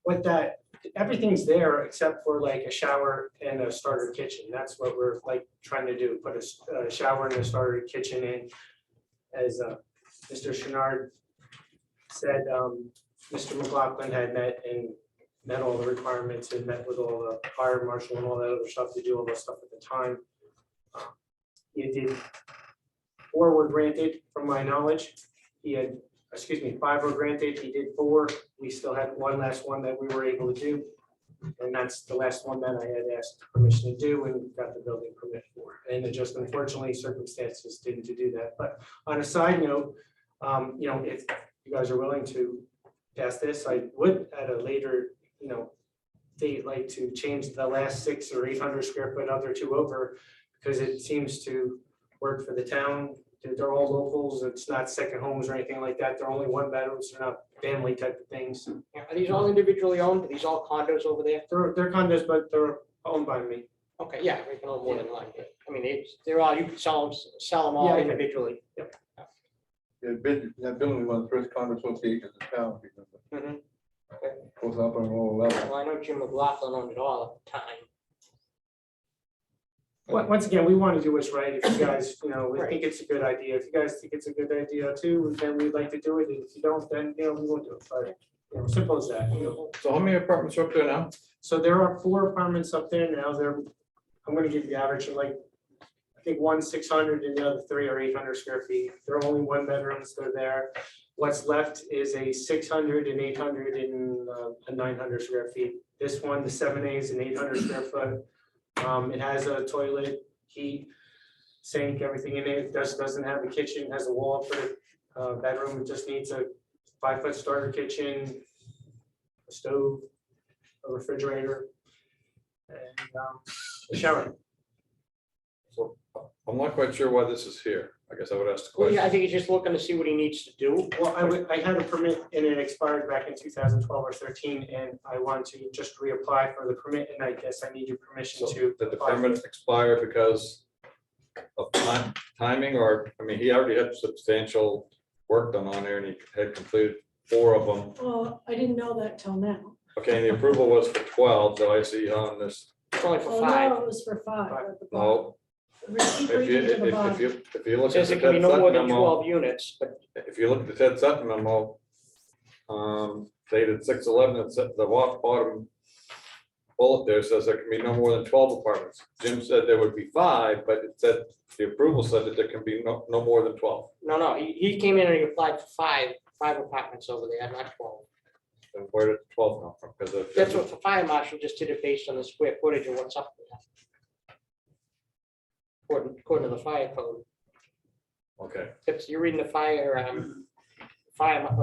With that, everything's there except for like a shower and a starter kitchen. That's what we're like trying to do, put a shower and a starter kitchen in. As Mr. Chenard said, Mr. McLaughlin had met all the requirements and met with all the fire marshal and all that other stuff to do all that stuff at the time. He did 4 were granted from my knowledge. He had, 5 were granted. He did 4. We still had one last one that we were able to do. And that's the last one that I had asked permission to do and got the building permit for. And it just unfortunately circumstances didn't to do that. But on a side note, if you guys are willing to pass this, I would at a later date like to change the last 600 or 800 square foot other 2 over, because it seems to work for the town. They're all locals. It's not second homes or anything like that. They're only 1 bedrooms. They're not family type of things. Are these all individually owned? Are these all condos over there? They're condos, but they're owned by me. Okay, yeah, we can own more than one. I mean, they're all, you can sell them all Yeah, yeah. individually. Yeah, business, that building was one of the first condo associations in town, if you remember. Mhm. Goes up on a lower level. Well, I know Jim McLaughlin owned it all at the time. Once again, we want to do what's right. If you guys, we Right. think it's a good idea. If you guys think it's a good idea too, then we'd like to do it. And if you don't, then, we won't do it. But, simple as that. So how many apartments are up there now? So there are 4 apartments up there now. I'm gonna give you the average of like, I think one's 600 and the other 3 are 800 square feet. They're only 1 bedrooms, they're there. What's left is a 600 and 800 and a 900 square feet. This one, the 7A is an 800 square foot. It has a toilet, heat, sink, everything in it. Doesn't have a kitchen, has a wall for the bedroom. It just needs a 5-foot starter kitchen, a stove, a refrigerator, and a shower. So I'm not quite sure why this is here. I guess I would ask the Well, yeah, I question. think he's just looking to see what he needs to do. Well, I had a permit and it expired back in 2012 or 13, and I want to just reapply for the permit, and I guess I need your permission So to. did the apply for permit it. expire because of timing, or, I mean, he already had substantial work done on there and he had completed 4 of them. Well, I didn't know that till now. Okay, and the approval was for 12, that I see on this. It's only for Oh, 5. no, it was for 5. at the bottom. No, Keep if you, reading to the if bottom. you, if you look at Says the it can be Ted no more Sutton than memo, 12 units, but if you look at the Ted Sutton memo, dated 6/11, it's at the bottom bullet there says there can be no more than 12 apartments. Jim said there would be 5, but it said, the approval said that there can be no more than 12. no, he came in and he applied for 5 apartments over there, not 12. And where did 12 come from? Because of. That's what the fire marshal just did it based on the square footage of what's up there. According to the fire code. Okay, You're reading the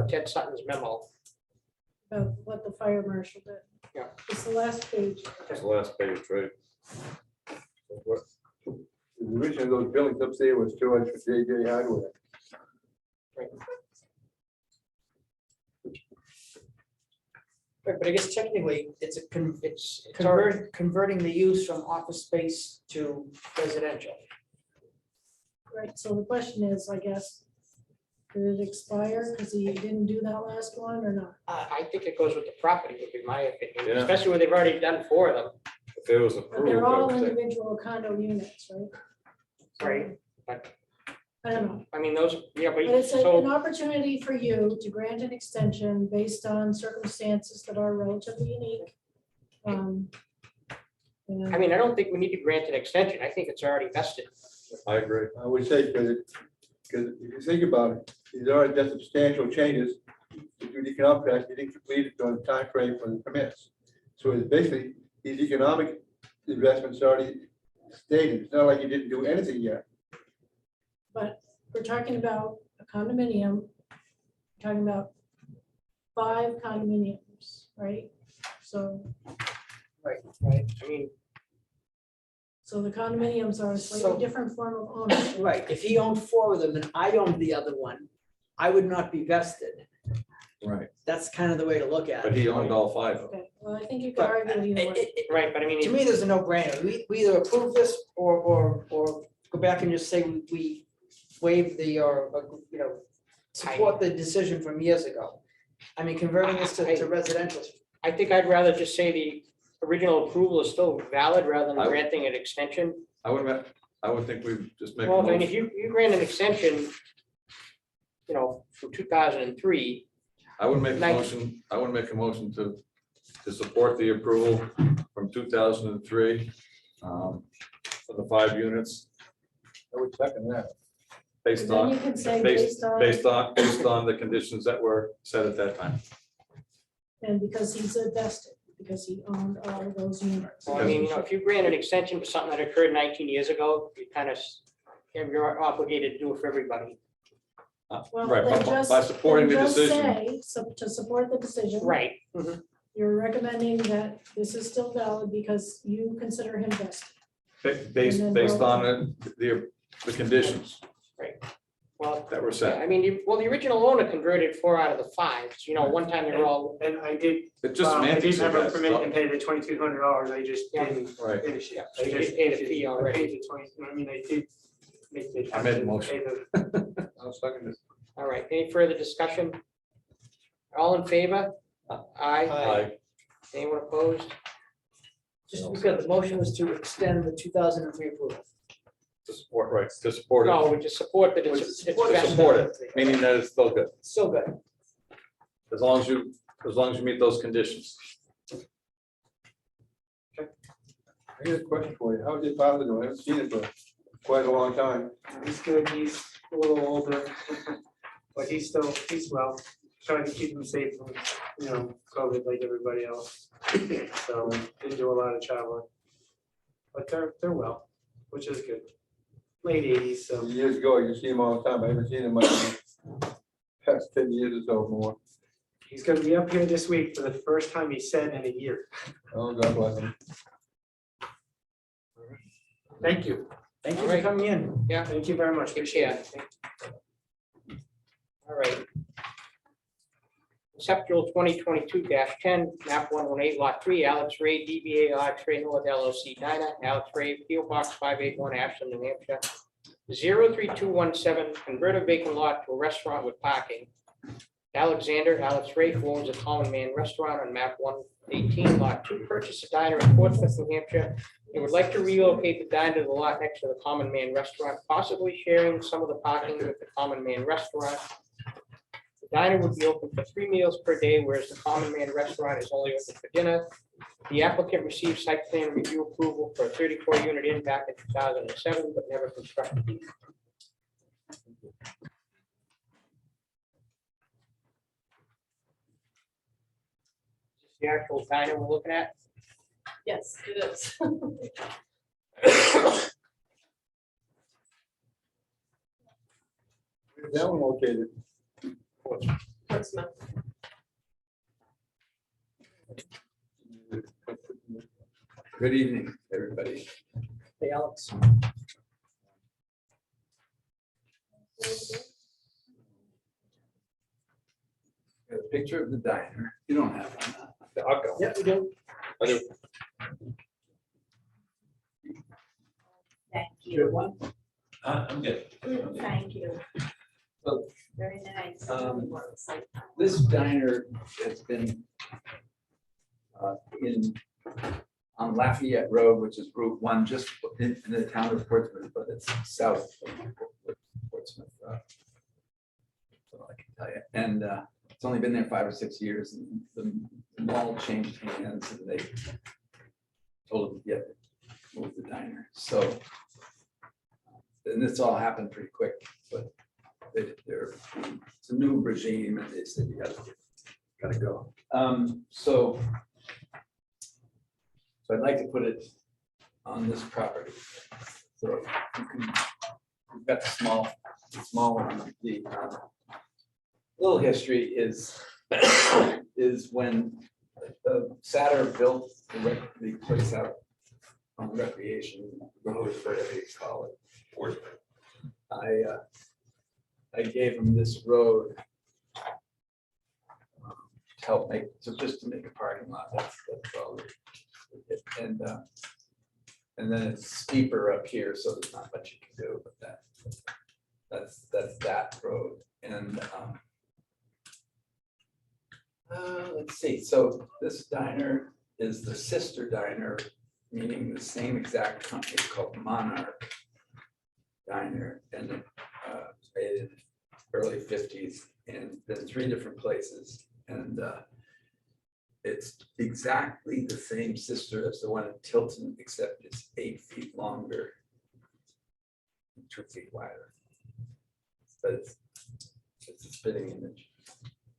Ted Sutton's memo. Of what the fire marshal did. Yeah. It's the last page. that's the last page, right? What- The original of those buildings upstairs was storage for JJ Hardware. Right, but I guess technically, it's It's already, converting the use from office space to residential. Right, so the question is, I guess, did it expire because he didn't do that last one or not? I think it goes with the property, would be my opinion, Yeah. especially when they've already done 4 of them. If it was But approved, they're I all would say. individual condo units, right? Right, but I don't know, I mean, those, yeah, but but it's an so, opportunity for you to grant an extension based on circumstances that are relatively unique. And- I mean, I don't think we need to grant an extension. I think it's already vested. I agree. I would say, because if you think about it, he's already done substantial changes to the economic act, he didn't complete it during the time frame for the permits. So it's basically, these economic investments already stated, it's not like he didn't do anything yet. But we're talking about a condominium, talking about 5 condominiums, right? So, Right. I mean, so the condominiums are a So- slightly different form of ownership. Right, if he owned 4 of them and I owned the other one, I would not be vested. Right, That's kind of the way to look at but it. he owned all 5 of them. Okay, well, I think you could But argue it either way. right, but I mean, To me, there's a no-brainer. We either approve this or go back and just say we waive the, support the decision from years ago. I mean, converting this to residential. I think I'd rather just say the original approval is still valid rather I than would- granting an extension. I would think we just make a Well, I mean, if motion. you grant an extension, from 2003, I would make a Like- motion, I would make a motion to support the approval from 2003 for the 5 units. I would second that. Based Then you on, can say based based on, based on the conditions that were set at that time. and because he's vested, because he owned all of those units. well, I mean, if you grant an extension for something that occurred 19 years ago, you kind of, you're obligated to do it for everybody. Well, Right, then but just- by supporting the then just decision. say, to support the decision. Right. You're recommending that this is still valid because you consider him vested. Based, And then based vote. on the conditions Well, that were yeah, set. I mean, the original owner converted 4 out of the 5. One time they were all, And I did, It just I did semantics, I have a guess. permit and paid the $2,200. I just Yeah. didn't Right. finish it. Yeah, I so you just paid a fee I already. paid the 20, I mean, I did make the. I made the motion. pay the- I'll second it. All right, any further discussion? All in favor? Aye. Aye. Anyone opposed? Just because the motion was to extend the 2003 approval. To support, right, to support it, No, we just support that it's. to support it, meaning that it's still good, Still good. as long as you meet those conditions. I got a question for you. How's your father doing? I haven't seen him for quite a long time. He's good, he's a little older, but he's well, trying to keep him safe from, COVID like everybody else. So didn't do a lot of traveling. But they're well, which is good. Late 80s, so Years ago, you see him all the time. I haven't seen him much in the past 10 years or so more. he's gonna be up here this week for the first time he said in a year. Oh, God bless him. Thank you. Thank you All for right. coming in. Yeah, Thank you very much. Appreciate it. all right. Conceptual 2022-10, map 118, lot 3, Alex Ray, DBA Alex Ray North LLC Diner, Alex Ray, PO Box 581, Ashland, New Hampshire. 03217, convert a vacant lot to a restaurant with parking. Alexander, Alex Ray, who owns a Common Man Restaurant on map 118, lot 2, purchased a diner in Portsmouth, New Hampshire. He would like to relocate the diner to the lot next to the Common Man Restaurant, possibly sharing some of the parking with the Common Man Restaurant. The diner would be open for 3 meals per day, whereas the Common Man Restaurant is only open for dinner. The applicant received site plan review approval for a 34-unit impact in 2007, but never constructed. The actual diner we're looking at. Yes, it is. Where's that one located? Portsmouth. Good evening, everybody. Hey, Alex. Got a picture of the diner. You don't have one. I'll go. Yeah, we do. I do. Thank You have you. one? I'm good. Thank you. So, Very nice. This diner has been on Lafayette Road, which is Route 1, just in the town of Portsmouth, but it's south of Portsmouth. That's all I can tell you. And it's only been there 5 or 6 years, and the mall changed hands, and they told them, yeah, move the diner. So, and this all happened pretty quick, but it's a new regime, and they said, you gotta go. So I'd like to put it on this property. So you can, we've got the small one. The little history is when Satter built the place out on Recreation Road, whatever you call it. I gave him this road to help make, so just to make a parking lot. That's all. And then it's steeper up here, so there's not much you can do with that. That's that road. And let's see. So this diner is the sister diner, meaning the same exact company called Monarch Diner, and it was made in the early 50s and been 3 different places. And it's exactly the same sister as the one in Tilton, except it's 8 feet longer, 2 feet wider. But it's a spitting image.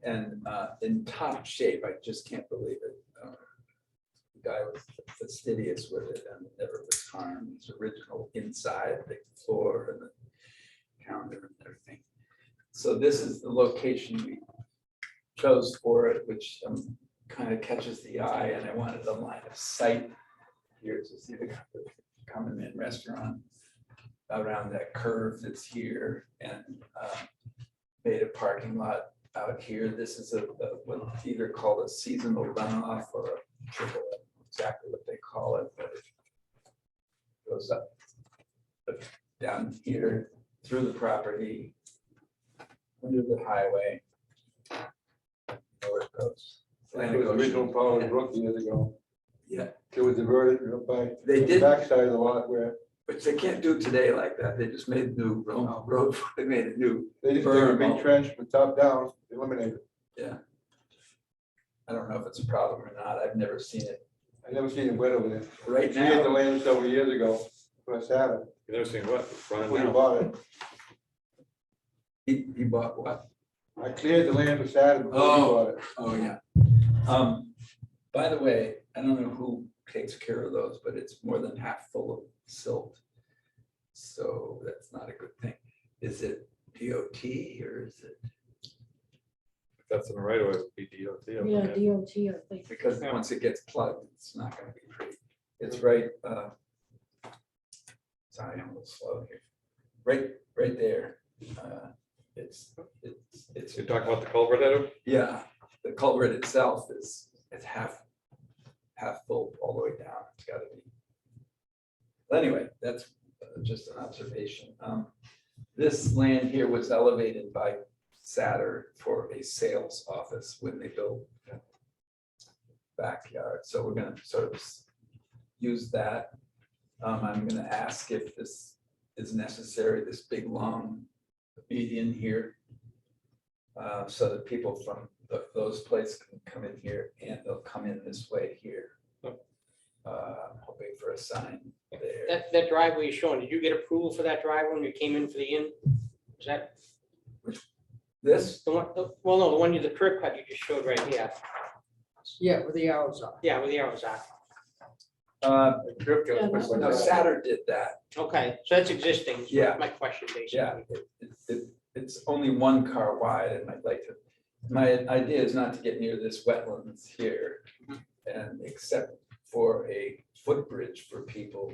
And in top shape, I just can't believe it. The guy was fastidious with it and never was harmed. It's original inside, the floor and the counter and everything. So this is the location we chose for it, which kind of catches the eye, and I wanted a line of sight here to see the Common Man Restaurant around that curve that's here, and made a parking lot out here. This is what's either called a seasonal runoff or a triple, exactly what they call it, but it goes up down here through the property, under the highway. Where it goes. It was original Powell Brook years ago. Yeah, It was diverted by they the did, backside of the lot where which they can't do today like that. They just made new road, they made a new, they just did a Burn big all- trench from top down, eliminated. yeah. I don't know if it's a problem or not. I've never seen it. I never seen it wet over there. Right We had the now, land several years ago, when I had it, You never seen what, running when you now? bought it. he bought what? I cleared the land for Saturday before we Oh. bought it. Oh, yeah. By the way, I don't know who takes care of those, but it's more than half full of silt. So that's not a good thing. Is it DOT or is it, If that's in the right of way, it would be DOT. I would Yeah, imagine. DOT, I think. because once it gets plugged, it's not gonna be pretty. It's right, sorry, I'm a little slow here. Right there. It's. You're talking about the culvert header? Yeah, the culvert itself is half full all the way down. It's gotta be. But anyway, that's just an observation. This land here was elevated by Satter for a sales office when they built backyard. So we're gonna sort of use that. I'm gonna ask if this is necessary, this big, long median here. So that people from those places can come in here and they'll come in this way here. I'm hoping for a sign there. That driveway is showing, did you get approval for that driveway when you came in for the inn? Is that This, the one, well, no, the one, the curb cut you just showed right here. Yeah, where the arrows are. Yeah, where the arrows are. The trip goes Yeah, quick that's like no, that. Satter did that. Okay, so that's existing. is Yeah. My question Yeah, basically. it's only one car wide and I'd like to, my idea is not to get near this wetlands here. And except for a footbridge for people.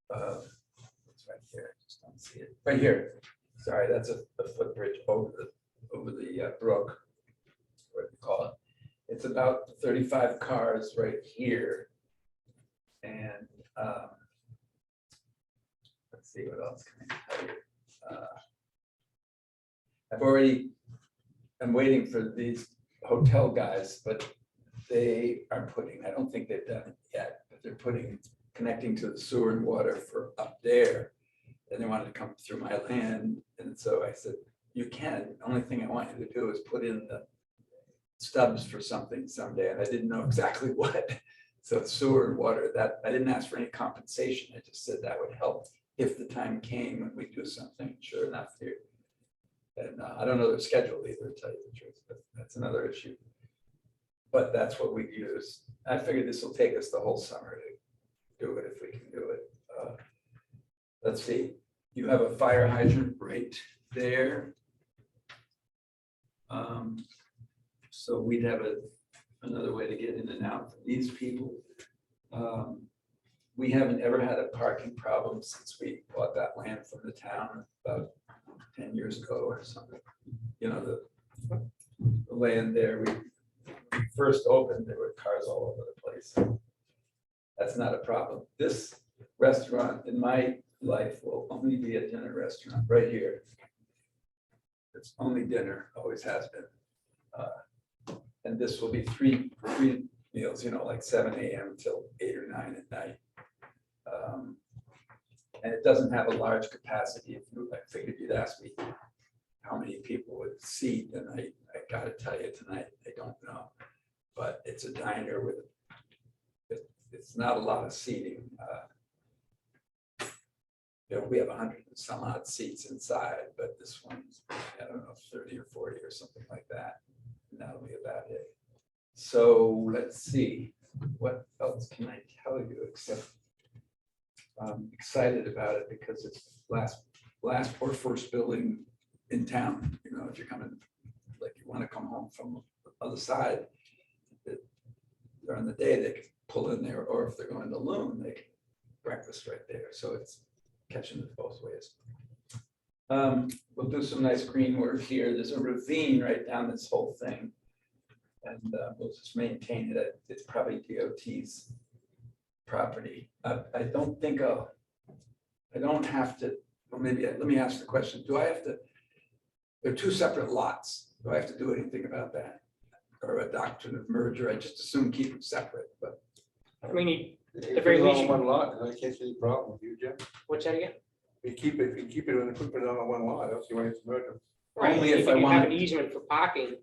It's right here, I just don't see it, right here. Sorry, that's a footbridge over the brook. What do you call it? It's about 35 cars right here. And let's see, what else can I tell you? I'm waiting for these hotel guys, but they are putting, I don't think they've done it yet, but they're connecting to the sewer and water for up there. And they wanted to come through my land. And so I said, you can, the only thing I want you to do is put in the stubs for something someday. And I didn't know exactly what. So sewer and water, that, I didn't ask for any compensation. I just said that would help if the time came when we do something. Sure enough, here. And I don't know their schedule either, to tell you the truth, but that's another issue. But that's what we use. I figured this will take us the whole summer to do it if we can do it. Let's see, you have a fire hydrant right there. So we'd have another way to get in and out for these people. We haven't ever had a parking problem since we bought that land from the town about 10 years ago or something. You know, the land there, we first opened, there were cars all over the place. That's not a problem. This restaurant in my life will only be a dinner restaurant right here. It's only dinner, always has been. And this will be three meals, you know, like 7 a.m. till 8 or 9 at night. And it doesn't have a large capacity. I figured you'd ask me how many people would seat, and I gotta tell you tonight, I don't know. But it's a diner with, it's not a lot of seating. You know, we have 100 and some odd seats inside, but this one's, I don't know, 30 or 40 or something like that. And that'll be about it. So let's see, what else can I tell you except I'm excited about it because it's last or first building in town. You know, if you're coming, like you want to come home from the other side, during the day, they can pull in there, or if they're going to Loon, they can breakfast right there. So it's catching it both ways. We'll do some nice green work here. There's a ravine right down this whole thing. And we'll just maintain it. It's probably DOT's property. I don't think I don't have to, well, maybe, let me ask the question. Do I have to They're two separate lots. Do I have to do anything about that? Or a doctrine of merger? I just assume keep them separate, but I mean, If the very it's all least on you- one lot, then I can't see any problem with you, Jim. what's that again? If you keep it and put it on one lot, I don't see why it's murder. Right, Only you if I have an wanted- easement for parking,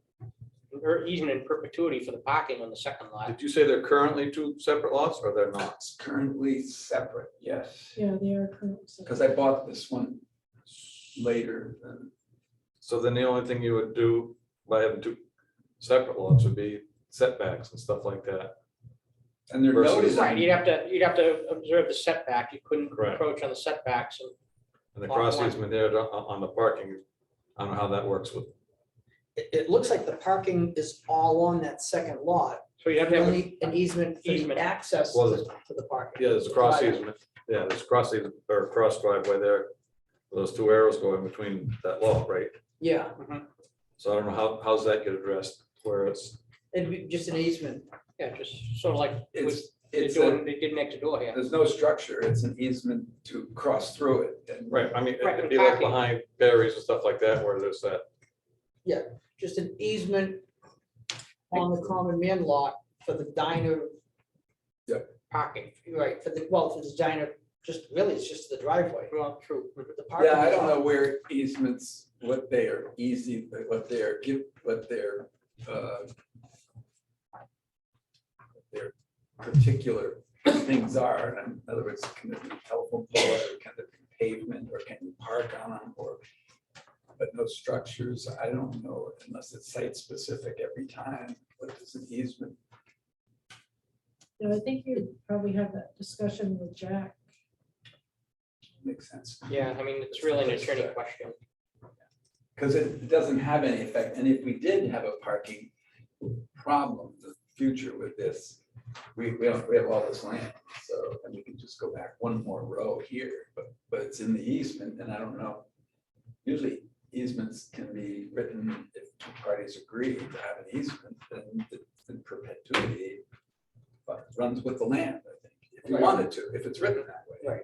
or easement in perpetuity for the parking on the second lot. Did you say they're currently two separate lots or they're not? it's currently separate, yes. Yeah, they are current. Because I bought this one later than, So then the only thing you would do by having two separate lots would be setbacks and stuff like that. and they're Versus- noted. Right, you'd have to observe the setback, you couldn't Correct. encroach on the setbacks, and And the Lot cross one. easement there on the parking, I don't know how that works with, It looks like the parking is all on that second lot. so you have to have, a- Only an easement for the Easement. access Well, to the parking. yeah, there's a cross Driveway. easement, yeah, there's a cross easement or a cross driveway there. Those two arrows going between that lot, right? Yeah, So I don't know how's that get addressed, where it's, it'd be just an easement. yeah, just sort of like It's, they did next door here. there's no structure. It's an easement to cross through it. And right, I mean, Right, it'd be like parking. behind berries and stuff like that, where there's that. Just an easement on the common man lot for the diner, Parking, right, for the diner, just really, it's just the driveway. well, true. The parking Yeah, I is don't on- know where easements, what they are easy, what they're their particular things are. In other words, can it be telephone pole, or can it be pavement, or can you park on them, or, but no structures. I don't know unless it's site specific every time. What is an easement? Yeah, I think you probably have that discussion with Jack. Makes sense. Yeah, I mean, it's really an attorney question. Because it doesn't have any effect, and if we did have a parking problem, the future with this, we have all this land, so, and we can just go back one more row here, but it's in the easement, and I don't know. Usually easements can be written if two parties agree to have an easement, then it's in perpetuity, but it runs with the land, I think, if you Right. wanted to, if it's written that way. Right.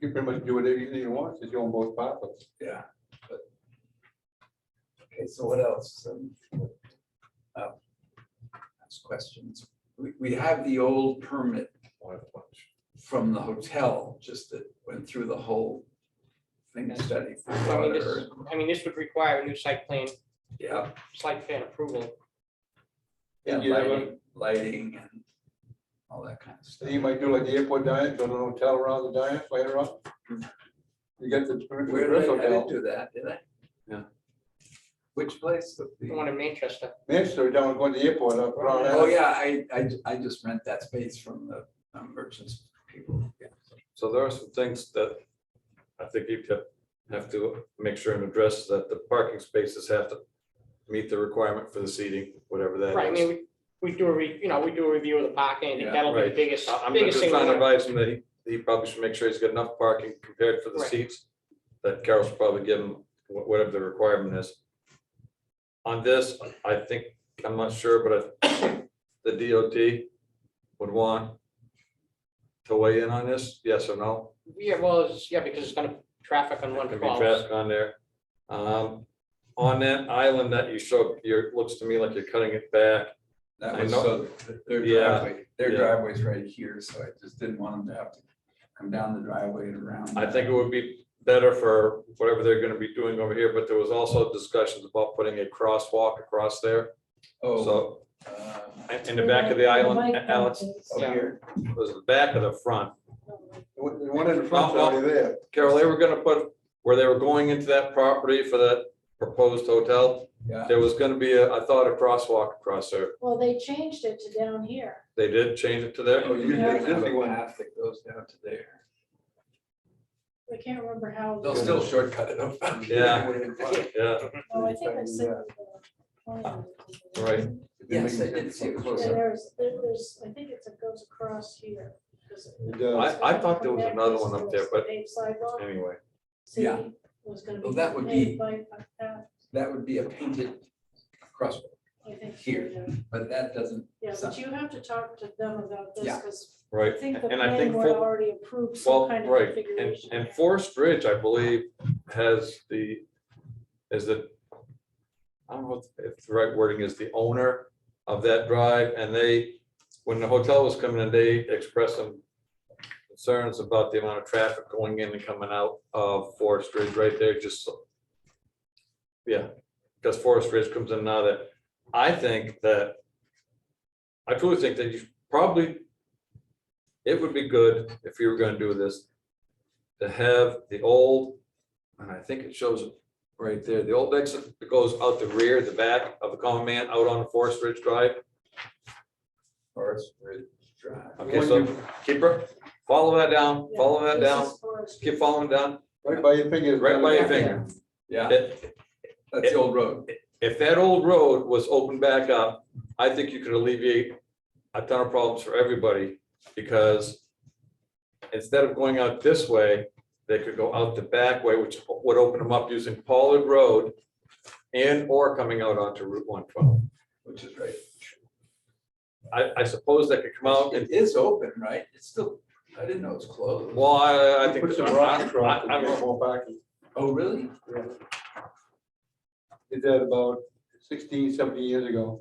You can pretty much do whatever you want, since you own both parcels. Yeah, but. Okay, so what else? Ask questions. We have the old permit from the hotel, just that went through the whole thing study. for I mean, this, water. I mean, this would require a new site plan approval. Yeah, Yeah, lighting and all that kind of So stuff. you might do like the airport diner, build a hotel around the diner, later on. You get the. Where did I didn't do that, did I? Yeah. Which place? The one in Manchester. Manchester, down going to the airport, up around. Oh, yeah, I just rent that space from the merchants people. Yeah. So there are some things that I think you have to make sure and address, that the parking spaces have to meet the requirement for the seating, whatever that Right, I is. mean, we do a review of the parking, I think Yeah, that'll be the right. biggest, I'm biggest just thing. trying to we're gonna- advise him that he probably should make sure he's got enough parking compared for the Right. seats, that Carol should probably give him whatever the requirement is. On this, I think, I'm not sure, but the DOT would want to weigh in on this, yes or no? Yeah, well, because it's gonna traffic on There one can be twelve. traffic on there. On that island that you showed, looks to me like you're cutting it back. That I was know- so their Yeah, driveway, their yeah. driveway's right here, so I just didn't want them to have to come down the driveway and around. I think it would be better for whatever they're gonna be doing over here, but there was also discussions about putting a crosswalk across there. Oh, So uh, in the back of the island, Bike Alex, path is- over here. it was the back of the front. The one in the front's already there. Carol, they were gonna put, where they were going into that property for that proposed hotel, Yeah, there was gonna be I thought, a crosswalk across there. Well, they changed it to down here. They did change it to there? oh, you Yeah. did have a path that goes down to there. I can't remember how. They'll still shortcut it up. Yeah. Yeah, Oh, I think I sent you the plan. right. Yes, I did see it Yeah, close up. there's, I think it goes across here. 'cause it- I thought there was another one up there, but Paved sidewalk. anyway, See, Yeah. was gonna Well, be. that would paved be- bike path, That would be a painted crosswalk, I think. so, here. yeah. but that doesn't, Yeah, but you have to talk to them about this, Yeah. because I right. think the And I planning think, board for- already approved well, some kind of right, and, configuration. and Forest Ridge, I believe, has is the I don't know if the right wording is the owner of that drive, and they, when the hotel was coming in, they expressed some concerns about the amount of traffic going in and coming out of Forest Ridge right there, just so. Yeah, because Forest Ridge comes in now that, I truly think that you probably, it would be good if you were gonna do this, to have the old, and I think it shows it right there, the old exit that goes out the rear, the back of the common man out on Forest Ridge Drive. Forest Ridge Drive. Okay, so keep, follow that down, follow that This down, is Forest keep Ridge. following down, Right by your fingers. right by your Yeah. finger. Yeah, If that's the old road. if that old road was opened back up, I think you could alleviate a ton of problems for everybody, because instead of going out this way, they could go out the back way, which would open them up using Pollard Road and or coming out onto Route 112. Which is right. I suppose they could come out and, It is open, right? It's still, I didn't know it's closed. well, I think. Put some rocks across and I- get more parking. Oh, really? Did that about 16, 17 years ago.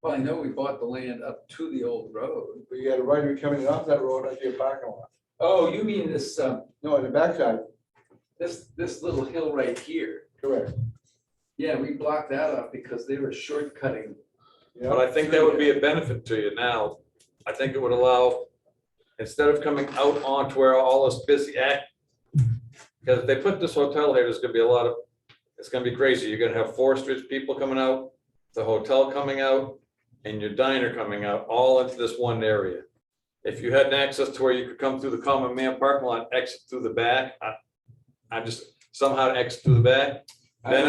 Well, I know we bought the land up to the old road. But you had a right of way coming off that road onto your parking lot. Oh, you mean this, No, on the backside, this little hill right here? correct. Yeah, we blocked that off because they were shortcutting. Yeah. But I think that would be a benefit to you now. I think it would allow, instead of coming out onto where all this busy act. Because if they put this hotel here, there's gonna be a lot of, it's gonna be crazy. You're gonna have Forest Ridge people coming out, the hotel coming out, and your diner coming out, all into this one area. If you had an access to where you could come through the common man parking lot, exit through the back, I'm just somehow exit through the back. I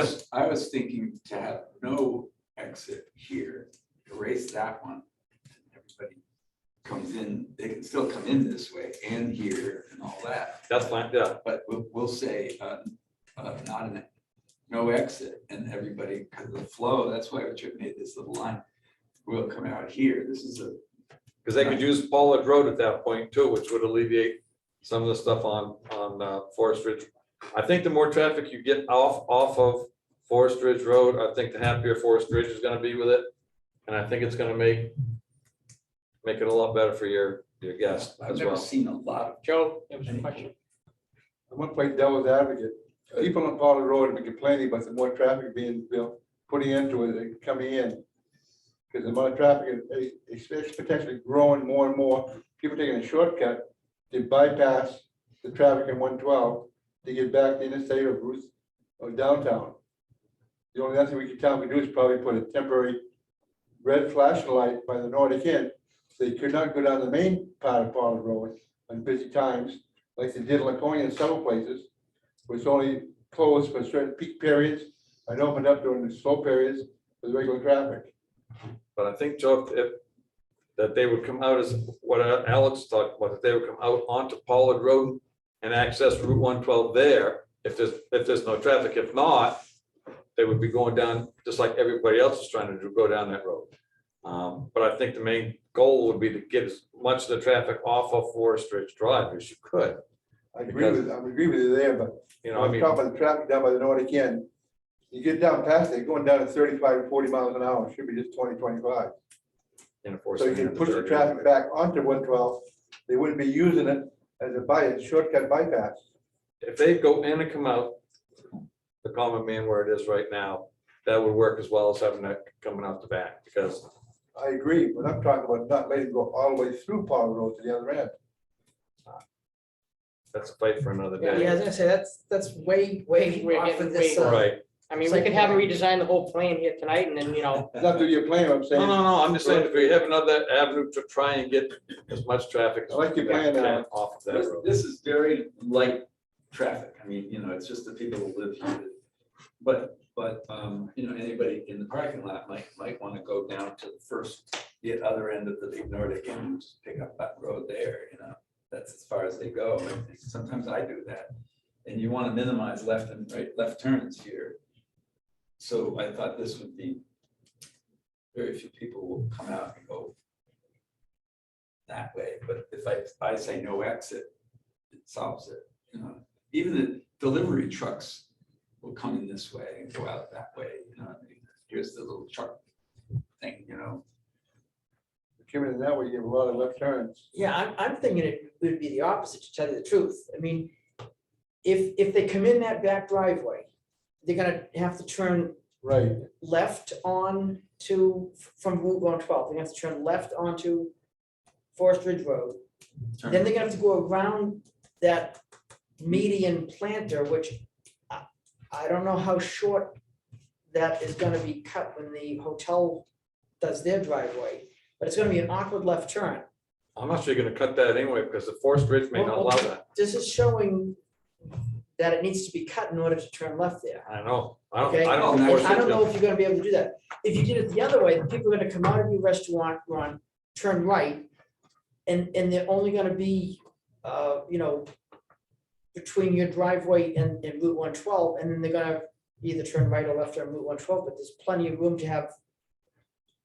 was thinking to have no exit here, erase that one. Everybody comes in, they can still come in this way and here and all that. That's fine, yeah. But we'll say, no exit, and everybody, because of the flow, that's why Richard made this little line. We'll come out here, this is a, Because they could use Pollard Road at that point too, which would alleviate some of the stuff on Forest Ridge. I think the more traffic you get off of Forest Ridge Road, I think the happier Forest Ridge is gonna be with it. And I think it's gonna make it a lot better for your guests I've as never well. seen a lot of. Joe, there was a question. I'm gonna play devil's advocate. People on Pollard Road have been complaining about the more traffic being built, putting into it and coming in. Because the amount of traffic is potentially growing more and more. People taking a shortcut to bypass the traffic in 112 to get back to the interstate or Bruce or downtown. The only other thing we can do is probably put a temporary red flashing light by the Nordic Inn. So they could not go down the main part of Pollard Road on busy times, like they did in Laconia in several places. Where it's only closed for certain peak periods and opened up during the slow periods for the regular traffic. But I think, Joe, that they would come out as what Alex talked about, that they would come out onto Pollard Road and access Route 112 there, if there's no traffic. If not, they would be going down, just like everybody else is trying to do, go down that road. But I think the main goal would be to get as much of the traffic off of Forest Ridge Drive as you could. I agree with you there, but You know, I I'm mean, talking about the traffic down by the Nordic Inn. You get down past it, going down at 35 to 40 miles an hour, should be just 20, 25. So you can push the traffic back onto 112. They wouldn't be using it as a shortcut bypass. If they go in and come out, the common man where it is right now, that would work as well as having that coming out the back, because I agree, but I'm talking about not letting it go all the way through Pollard Road to the other end. that's a fight for another Yeah, I day. was gonna say, that's way We're off getting of this. way- Right. I mean, we could have them redesign the whole plan here tonight and then, you know, It's not through your plan, I'm No, saying. no, I'm just saying, if we have another avenue to try and get as much traffic. as I like your we plan, can off of that This, road. this is very light traffic. I mean, it's just the people who live here. But, anybody in the parking lot might want to go down to the other end of the big Nordic and just pick up that road there, That's as far as they go. And sometimes I do that. And you want to minimize left and right, left turns here. So I thought this would be, very few people will come out and go that way. But if I say no exit, it solves it, Even the delivery trucks will come in this way and go out that way, you know, what I mean? Here's the little chart thing, you know. Coming in that way, you have a lot of left turns. Yeah, I'm thinking it would be the opposite, to tell you the truth. I mean, if they come in that back driveway, they're gonna have to turn Right. left on to, from Route 112, they have to turn left onto Forest Ridge Road. Then they're gonna have to go around that median planter, which I don't know how short that is gonna be cut when the hotel does their driveway, but it's gonna be an awkward left turn. I'm not sure you're gonna cut that anyway, because the Forest Ridge may not allow that. This is showing that it needs to be cut in order to turn left there. I know. Okay. I don't know. I don't know if you're gonna be able to do that. If you did it the other way, the people are gonna come out of your restaurant, run, turn right, and they're only gonna be, you know, between your driveway and Route 112, and then they're gonna either turn right or left on Route 112, but there's plenty of room to have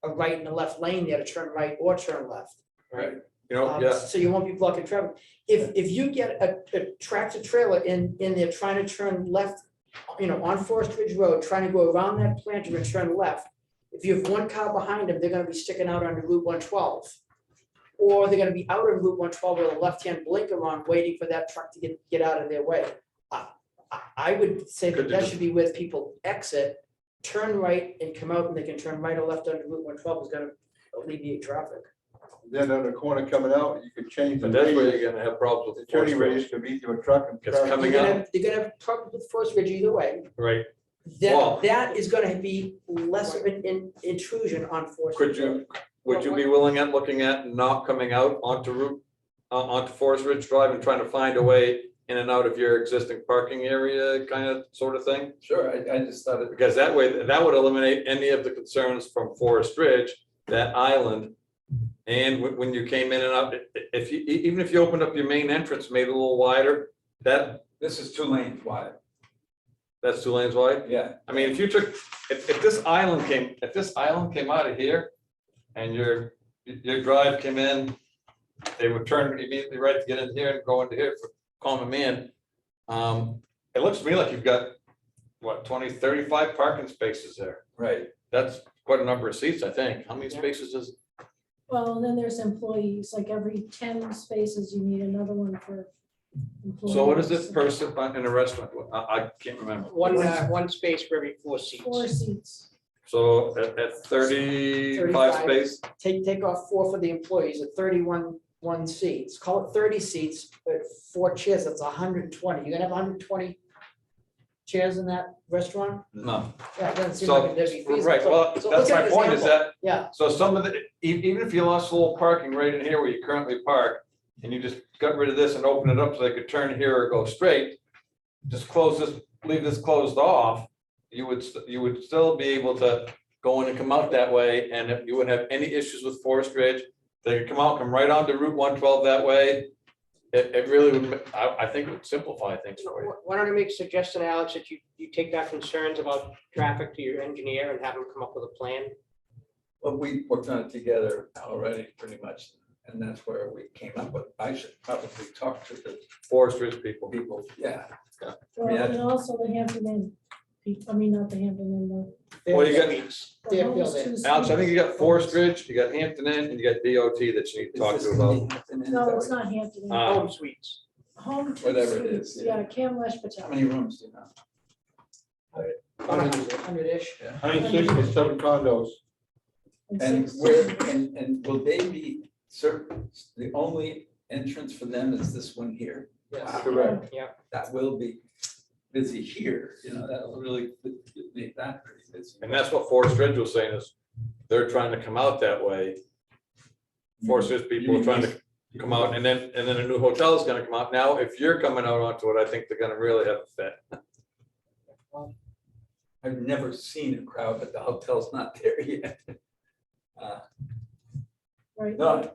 a right and a left lane there to turn right or turn left. Right. You know, yeah, So you won't be blocking traffic. If you get a tractor trailer in there trying to turn left, you know, on Forest Ridge Road, trying to go around that planter and turn left, if you have one car behind them, they're gonna be sticking out onto Route 112. Or they're gonna be out on Route 112 with a left-hand blinker on, waiting for that truck to get out of their way. I would say Could that you that just- should be where people exit, turn right and come out, and they can turn right or left onto Route 112 is gonna alleviate traffic. Then on the corner coming out, you could change the but that's where radius. you're gonna have problems The with the Forest turning Ridge. radius could be to a truck and. It's coming You're out. gonna have problems with Forest Ridge either way. Right. Well- That is gonna be less of an intrusion on Forest. Could Ridge you, Road. would you be willing at looking at not coming out onto Route, onto Forest Ridge Drive and trying to find a way in and out of your existing parking area, kind of, sort of thing? Sure, I just thought it, Because that way, that would eliminate any of the concerns from Forest Ridge, that island. And when you came in and out, if you, even if you opened up your main entrance, made it a little wider, this is 2 lanes wide, that's 2 lanes wide. yeah. I mean, if this island came out of here and your drive came in, they would turn immediately right to get in here and go into here for calling them in. It looks to me like you've got, what, 20, 35 parking spaces there. Right. That's quite a number of seats, I think. How many spaces is, Well, and then there's employees, like every 10 spaces, you need another one for employees. so what is this per sit in a restaurant? I can't remember. One space for every 4 seats. 4 seats. So at 35 space, Take off 4 for the employees at 31 seats, call it 30 seats, but 4 chairs, that's 120. You're gonna have 120 chairs in that restaurant? no. That doesn't seem So, like it'd be feasible. right, well, So that's look at my an point is example. that, Yeah, so some of the, even if you lost a little parking right in here where you currently park, and you just got rid of this and opened it up so they could turn here or go straight, just close this, leave this closed off, you would still be able to go in and come out that way, and if you wouldn't have any issues with Forest Ridge. They could come out, come right onto Route 112 that way. It really would, I think it would simplify things for you. Why don't I make a suggestion, Alex, that you take that concerns about traffic to your engineer and have him come up with a plan? Well, we worked on it together already, pretty much, and that's where we came up with, I should probably talk to the Forest Ridge people. people, yeah. Well, Yeah. and also the Hampton Inn, not the Hampton Inn, Well, you got, the Yeah, homeless yeah. two Alex, I think you got suites. Forest Ridge, you got Hampton Inn, and you got DOT that you need to talk to about. No, it's not Hampton Inn. Home suites. Home two Whatever it suites, is, yeah, yeah. Kamlesh How Patel. many rooms do you know? 100-ish. 167 condos. And six- where, and will they be certain, the only entrance for them is this one here? Yes. Correct. That will be busy here, you know, that'll really make that pretty busy. And that's what Forest Ridge was saying is, they're trying to come out that way. Forest Ridge people are trying to come out, and then a new hotel is gonna come out. Now, if you're coming out onto it, I think they're gonna really have a fit. I've never seen a crowd, but the hotel's not there yet. Right. No,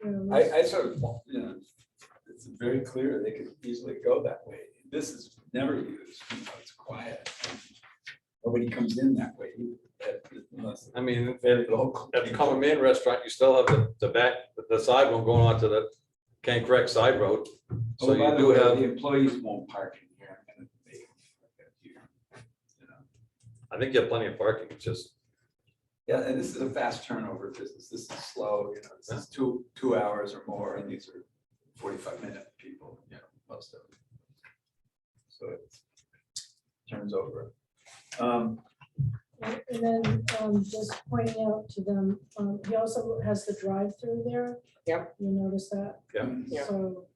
Yeah, I sort of, you know, it's very clear they could easily go that way. This is never used, you know, it's quiet. Nobody comes in that way. Unless I mean, they're local. at the Common Man Restaurant, you still have the back, the side one going onto the Can Correct side road. So Oh, by you the do way, have, the employees won't park in here. I think you have plenty of parking, it's just, Yeah, and this is a fast turnover business. This is slow, this is 2 hours or more, and these are 45-minute people, most of them. So it turns over. And then just pointing out to them, he also has the drive-through there. Yep. You notice that? Yeah. So.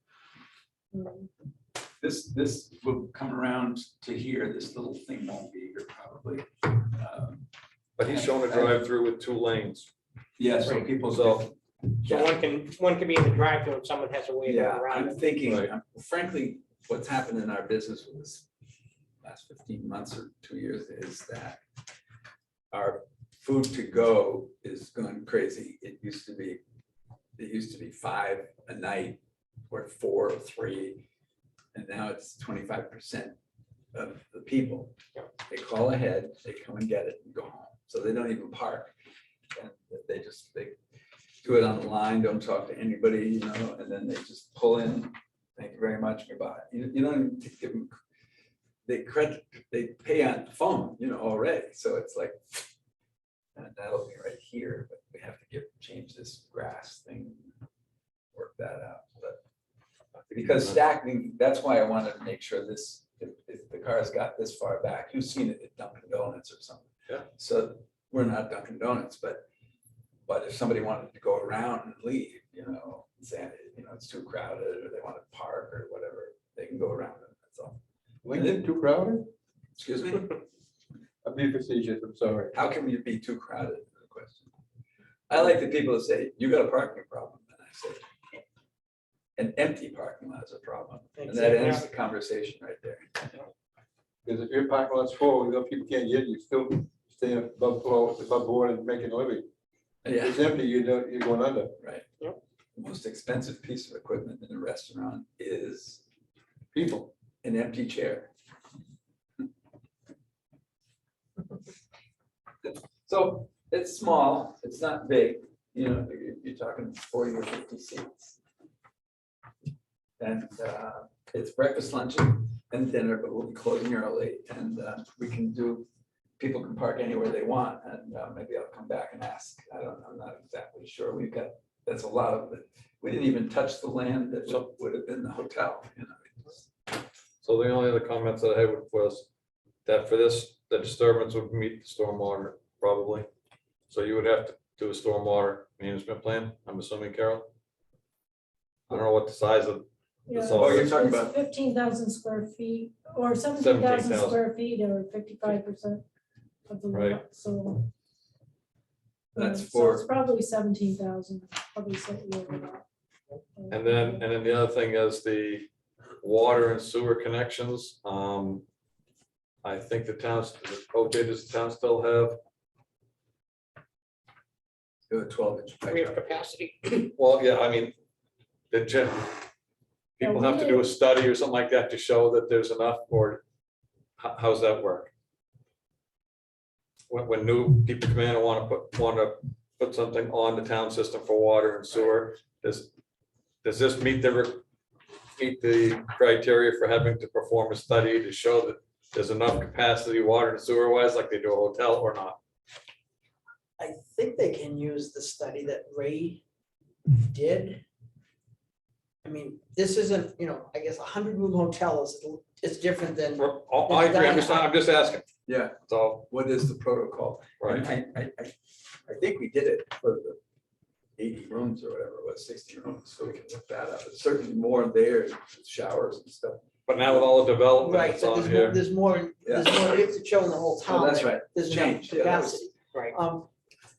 This will come around to here. This little thing won't be here probably. but he's showing a drive-through with 2 lanes. Yeah, so people. So, So one can be in the drive-through and someone has a way to Yeah, go around I'm it. thinking, Right. frankly, what's happened in our business with this last 15 months or 2 years is that our food to go is going crazy. It used to be 5 a night or 4 or 3. And now it's 25% of the people. They call ahead, they come and get it and go home. So they don't even park. And they do it on the line, don't talk to anybody, and then they just pull in. Thank you very much, goodbye. You don't even give them, they pay on the phone, already. So it's like, and that'll be right here, but we have to change this grass thing, work that out. But because stacking, that's why I wanted to make sure this, if the car's got this far back, you've seen it at Dunkin' Donuts or something. Yeah. So we're not Dunkin' Donuts, but if somebody wanted to go around and leave, say, it's too crowded, or they want to park or whatever, they can go around it, that's all. Lincoln, too crowded? Excuse me? I'm being facetious, I'm sorry. How can you be too crowded? is the question. I like the people that say, you got a parking problem, and I say, an empty parking lot is a problem, and that ends the conversation right there. Because if your parking lot's full, people can't get you, still staying above board and making a living. If Yeah, it's empty, you're going under. right. Yep. The most expensive piece of equipment in a restaurant is People. an empty chair. So it's small, it's not big, you're talking 40 or 50 seats. And it's breakfast, lunch, and dinner, but we'll be closing early, and people can park anywhere they want, and maybe I'll come back and ask. I'm not exactly sure. That's a lot of it. We didn't even touch the land that would have been the hotel, so the only other comments that I had was that for this, the disturbance would meet the stormwater, probably. So you would have to do a stormwater management plan, I'm assuming, Carol? I don't know what the size of, Yeah, Oh, you're talking it's about- 15,000 square feet or 17,000 17,000. square feet or 55% of the Right. lot, so. That's So for- it's probably 17,000, probably slightly over that. and then the other thing is the water and sewer connections. I think the towns, does the town still have? a 12-inch pipe. We have capacity. Well, yeah, I mean, the gym. People have to do a study or something like that to show that there's enough, or how's that work? When new people come in and want to put something on the town system for water and sewer, does this meet the criteria for having to perform a study to show that there's enough capacity, water and sewer wise, like they do a hotel, or not? I think they can use the study that Ray did. I mean, this isn't, I guess a 100-room hotel is different than, I agree, I'm just asking, Yeah, so, what is the protocol? right. And I think we did it for the 80 rooms or whatever it was, 60 rooms, so we can look that up. It's certainly more there, showers and stuff. But now with all the development right, that's but on here, there's more, it's showing the whole town. Oh, that's that right. There's enough Change, yeah, that was- capacity. Right.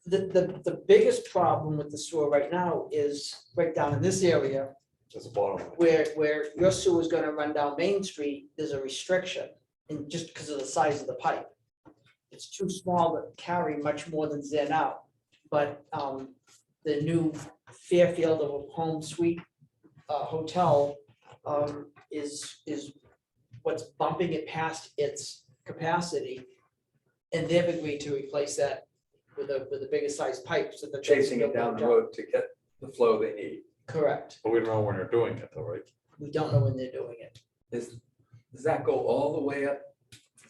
The biggest problem with the sewer right now is right down in this area that's the bottom line. where your sewer is gonna run down Main Street, there's a restriction. And just because of the size of the pipe. It's too small to carry much more than there now. But the new Fairfield of Home Suite Hotel is what's bumping it past its capacity. And they've agreed to replace that with a bigger sized pipe, so that. Chasing it down the road to get the flow they need. Correct. But we don't know when they're doing it though, right? We don't know when they're doing it. Does that go all the way up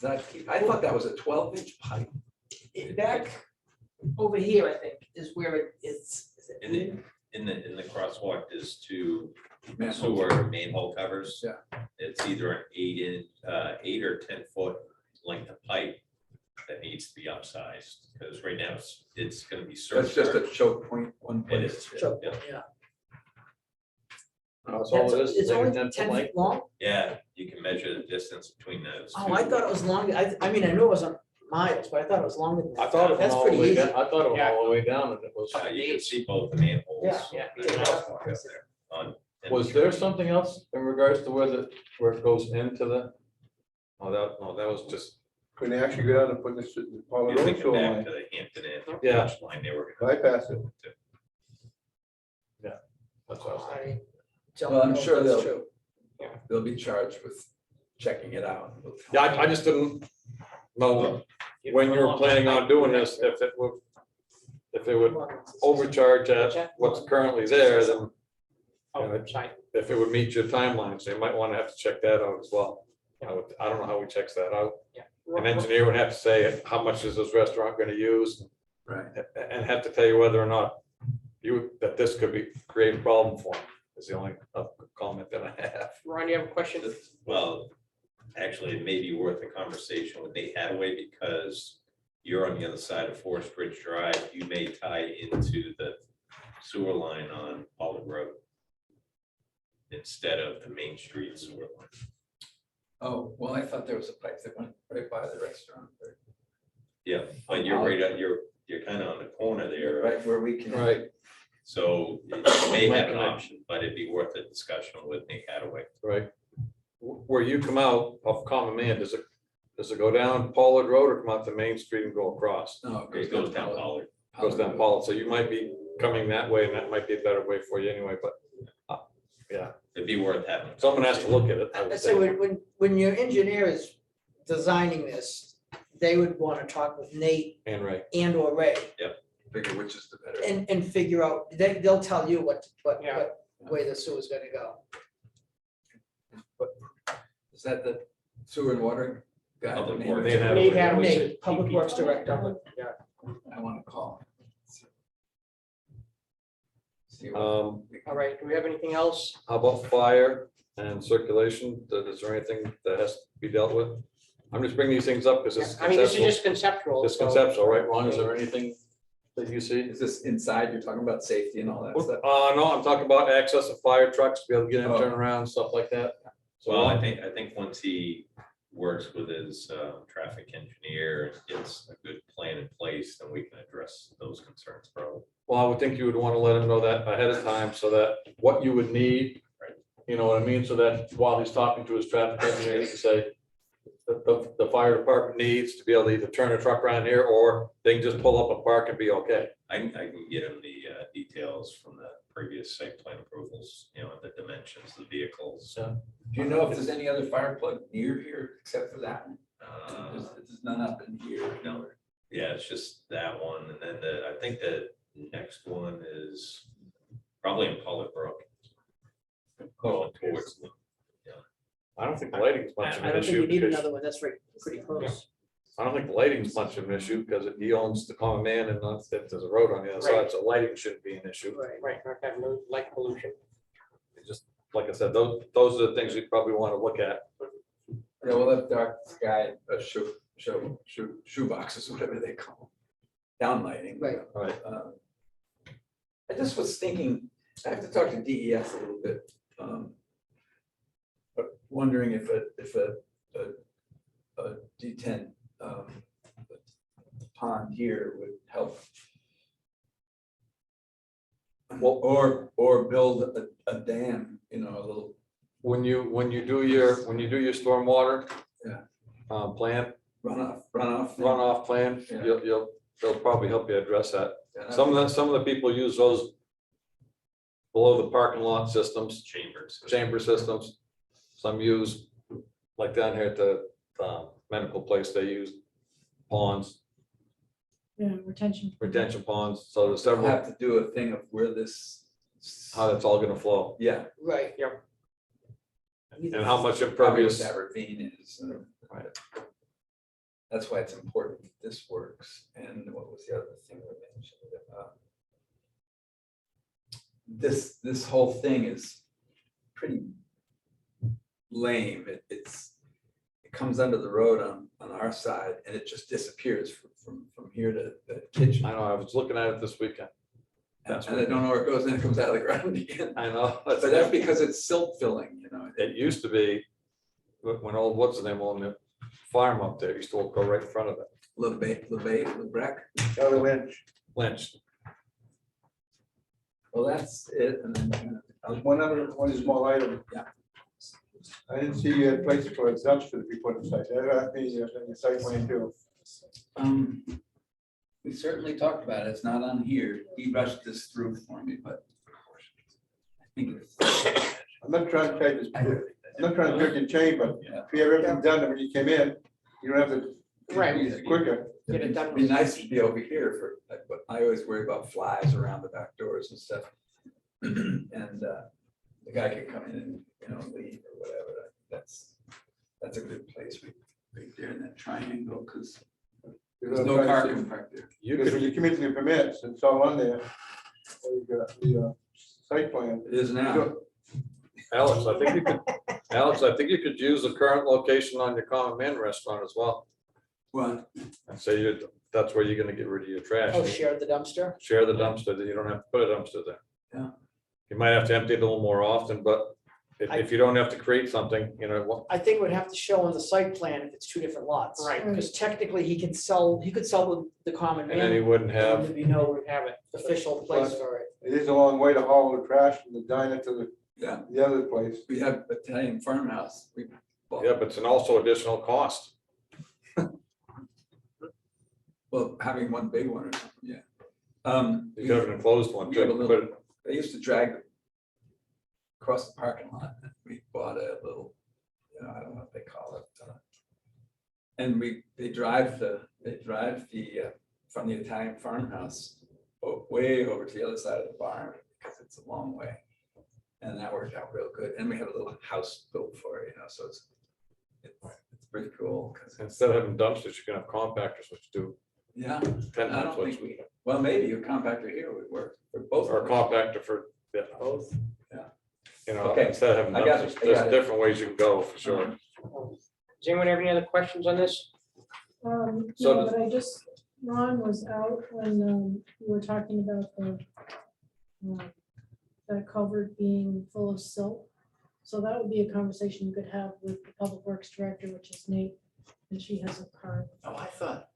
I thought that was a 12-inch pipe. Back over here, I think, is where it is. Is it In the crosswalk, there's two Manhole. sewer manhole covers. Yeah. It's either an 8 or 10 foot length of pipe that needs to be upsized, because right now it's gonna be That's just a surcharged. choke point, one It place. is, Choke yeah. point, yeah. That's all it is. It's like a only 10 foot 10 length. feet long? Yeah, you can measure the distance between those. Oh, two. I thought it was long. I mean, I knew it wasn't miles, but I thought it was longer than that. I thought it went That's all the pretty way easy. down, I thought it went Yeah. all the way down and it was. You can see both the manholes. Yeah, yeah. in the crosswalk up there on- Was there something else in regards to where it goes into the? Oh, that was just, Couldn't they actually go down and put this, Pollard You're Road thinking sewer back line, to the Hampton Inn. Yeah. Line they were gonna. bypass it. that's what I was thinking. I don't Well, I'm know if sure that's they'll- true. They'll be charged with checking it out. Yeah, I just didn't know when you were planning on doing this, if it would overcharge at what's currently there, then Oh, sorry. if it would meet your timeline, so you might want to have to check that out as well. I don't know how he checks that out. Yeah. An engineer would have to say, how much is this restaurant gonna use? Right. And have to tell you whether or not that this could create a problem for him, is the only comment that I have. Ron, you have a question? Well, actually, it may be worth a conversation with Nate Hadaway, because you're on the other side of Forest Ridge Drive. You may tie into the sewer line on Pollard Road instead of the Main Street sewer line. Oh, well, I thought there was a pipe that went right by the restaurant. Yeah, but you're right at, you're kind of on the corner there, Right where we can. Right, so you may have an option, but it'd be worth a discussion with Nate Hadaway. right. Where you come out of Common Man, does it go down Pollard Road or come out to Main Street and go across? No, It goes down Pollard. Goes down Pollard, so you might be coming that way and that might be a better way for you anyway, but, yeah, It'd be worth having. a someone has to look at it. I I would say think. when your engineer is designing this, they would want to talk with Nate And right, and/or Ray Figure which is the better. and figure out, they'll tell you what Yeah. way the sewer's gonna go. Is that the sewer and water guy? Public The name? Works. Nate Hadaway. Nate Hadaway, Nate, Public PP. Works Director. Yeah. I want to call. See what- All right, do we have anything else? how about fire and circulation? Is there anything that has to be dealt with? I'm just bringing these things up because it's I mean, this is conceptual. just conceptual. It's so- conceptual, right, Ron? Is there anything that you see? Is this inside? You're talking about safety and all that stuff? No, I'm talking about access of fire trucks, to be able to get in, Oh. turn around, stuff like that. So, Well, I think once he works with his traffic engineer, and gets a good plan in place, then we can address those concerns probably. well, I would think you would want to let him know that ahead of time, so that what you would need, you know what I mean, so that while he's talking to his traffic engineer, he can say, the fire department needs to be able to either turn a truck around here, or they can just pull up and park and be okay. I can get him the details from the previous site plan approvals, you know, the dimensions, the vehicles. Yeah. Do you know if there's any other fire plug near here except for that? Uh, There's none up in here. No, yeah, it's just that one, and then I think the next one is probably in Pollard Brook. Going towards them. I don't think the lighting's much of I an don't think issue. you need because- another one, that's right, pretty close. I don't think the lighting's much of an issue, because he owns the Common Man and not that there's a road on the other Right. side, so lighting shouldn't be an issue. Right. Right, not have no light pollution. It's just, like I said, those are the things you probably want to look at. Yeah, well, that dark sky, shoe boxes, whatever they call them, downlighting. Right. Right. I just was thinking, I have to talk to DES a little bit. But wondering if a D10 pond here would help. Or build a dam, you know, a little. When you do your stormwater. Yeah. Plan, runoff. plan, Yeah. they'll probably help you address that. Yeah. Some of the people use those below the parking lot systems, Chambers. chamber systems. Some use, like down here at the medical place, they use ponds, Yeah, retention. ponds, so there's We'll several, have to do a thing of where this. how that's all gonna flow, Yeah. Right. Yep. and how much Probably what impervious. that ravine is. That's why it's important that this works. And what was the other thing we mentioned? This whole thing is pretty lame. It comes under the road on our side and it just disappears from here to the kitchen. I know, I was looking at it this weekend. And I don't know where it goes, and it comes out of the ground again. I know. But that's because it's silt filling, you know. It used to be, when old, what's the name on the farm up there, used to go right in front of it, Lebrec. Charlie Lynch, Lynch. Well, that's it. And then there's one small item. Yeah. I didn't see you had places for a dumpster to be put inside. That means you're in the site plan too. We certainly talked about it. It's not on here. He rushed this through for me, but I think it's. I'm not trying to take this, I'm not trying to trick your chain, but Yeah. if you have everything done when you came in, you don't have to. Right. It's quicker. Get it done. It'd be nice to be over here for, but I always worry about flies around the back doors and stuff. And the guy could come in and, you know, leave or whatever. That's a good place right there in that triangle, because there's no car can park there. You Because when could, you come into the permits, it's all on there. You got the site plan. It is now. Alex, I think you could use the current location on your common man restaurant as well. Well, And say that's where you're gonna get rid of your trash. Oh, share the dumpster? Share the dumpster, that you don't have to put a dumpster there. Yeah. You might have to empty it a little more often, but if you don't have to create something, you know, what, I think it would have to show on the site plan if it's two different lots. Right. Because technically he could sell the common and then you man. wouldn't have, There'd be no official place for it. It is a long way to haul the trash from the diner to yeah, the other place. we have Italian farmhouse. We bought. yeah, but it's an also additional cost. Well, having one big one or something, yeah. You could have an enclosed one, We have a too, little- but They used to drag across the parking lot. We bought a little, you know, I don't know what they call it. And they drive from the Italian farmhouse way over to the other side of the barn because it's a long way. And that worked out real good. And we have a little house built for it, you know, so it's pretty cool. 'Cause instead of having dumpsters, you can have compactors, which do yeah, 10 I times don't what think we, well, maybe a compactor here would work for both. or a of us. compactor for, yeah, Both, yeah. you know, Okay, instead of having I got it, dumpsters, I there's got it. different ways you can go, for sure. Does anyone have any other questions on this? So No, does- but I just, Ron was out when we were talking about that culvert being full of silt. So that would be a conversation you could have with the Public Works Director, which is Nate, and she has a card. Oh, I thought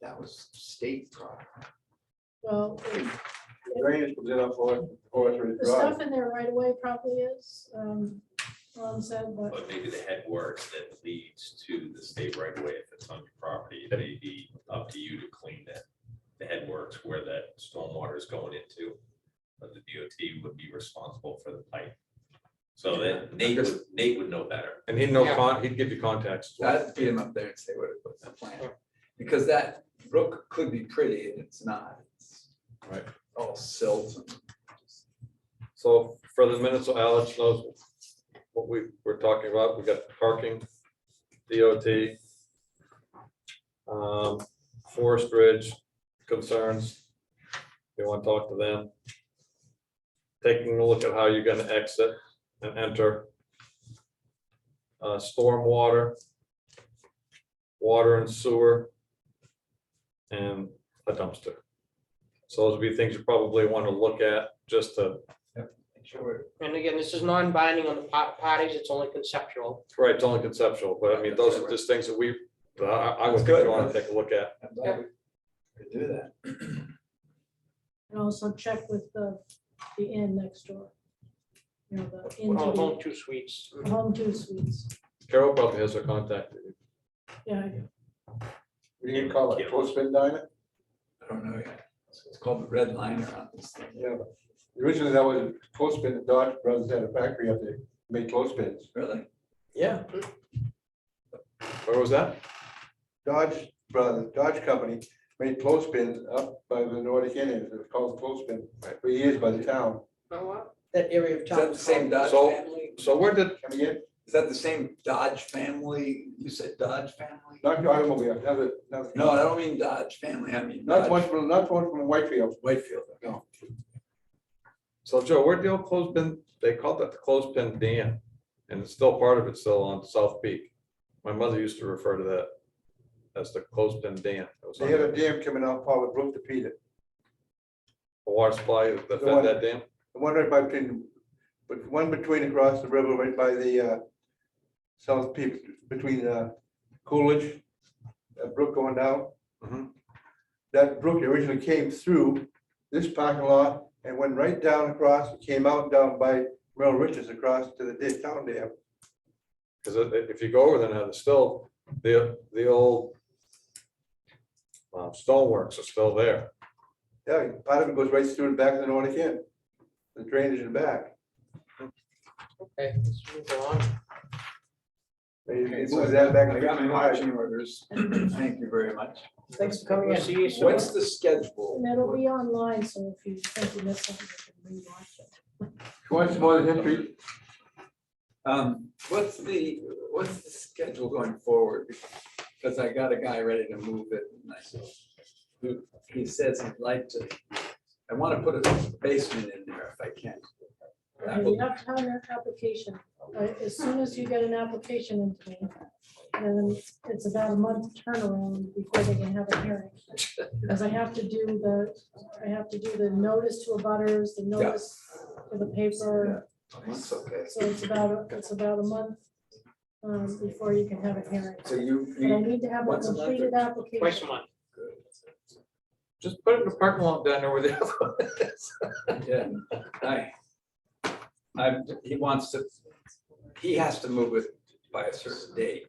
that was state property. Well, The drainage comes in off Forest Ridge the Drive. stuff in there right away probably is, Ron said, but But maybe the headworks that leads to the state right away, if it's on your property, it may be up to you to clean that. The headworks where that stormwater is going into, but the DOT would be responsible for the pipe. So then Nate would know better. And he'd he'd give you contacts. as well. I'd beat him up there and say what's the plan. Because that brook could be pretty and it's not. It's Right. all silt and So for the minutes, so Alex knows what we were talking about. We got parking, DOT, Forest Ridge concerns. You want to talk to them? Taking a look at how you're gonna exit and enter. Stormwater, water and sewer, and a dumpster. So those would be things you probably want to look at just to, make sure. And again, this is non-binding on the parties, it's only conceptual. right, it's only conceptual, but I mean, those are just things that I would That's think good. you want to take a look at. I'm glad we could do that. and also check with the inn next door. You know, the inn, Home two suites. home two suites. Carol probably has her contact. Yeah, I do. What do you call it, clothespin diner? I don't know yet. It's called the red liner on this thing. Yeah, but originally that was clothespin, the Dodge Brothers had a factory up there, made clothespins. Really? Yeah. Where was that? Dodge Brothers, Dodge Company made clothespins up by the Nordic Indians, it was called clothespin for years by the town. Oh, wow. That area of Is town. that the same Dodge So- family? So where did, Come again? Is that the same Dodge family? You said Dodge family? Not your automobile, another. No, I don't mean Dodge family, I mean Not one Dodge from Whitefield. Whitefield. No. So Joe, where'd the old clothespin, they called that the clothespin dam, and it's still part of it still on South Peak. My mother used to refer to that as the clothespin dam. It was They had a dam coming out Pollock Brook to feed it. a water supply that The fed one- that dam. The one right by between, but one between across the river, right by the South Peak, between Coolidge, that brook going down. Mhm. That brook originally came through this parking lot and went right down across, it came out down by Merrill Richards across to the town dam. Because if you go over there now, there's still, the old stoneworks are still there. Yeah, part of it goes right through the back of the Nordic Inn. The drainage in the back. Okay, let's move along. They Okay, moved so that back. I got my 55. marching orders. Thank you very much. Thanks for coming in. See you soon. What's the schedule? And it'll be online, so if you think you missed something, you can rewatch it. You want some more history? What's the schedule going forward? Because I got a guy ready to move it. And he says he'd like to, I want to put a basement in there if I can. That Okay, will- you have to have an application. As soon as you get an application into me, then it's about a month turnaround before they can have a hearing. Because I have to do the notice to abutters, the notice to the paper. That's okay. So it's about a month before you can have a hearing. So you, But I need to have a Once a month or completed Twice application. a month. Just put it in the parking lot down there where the other one is. yeah, he wants to, he has to move it by a certain date,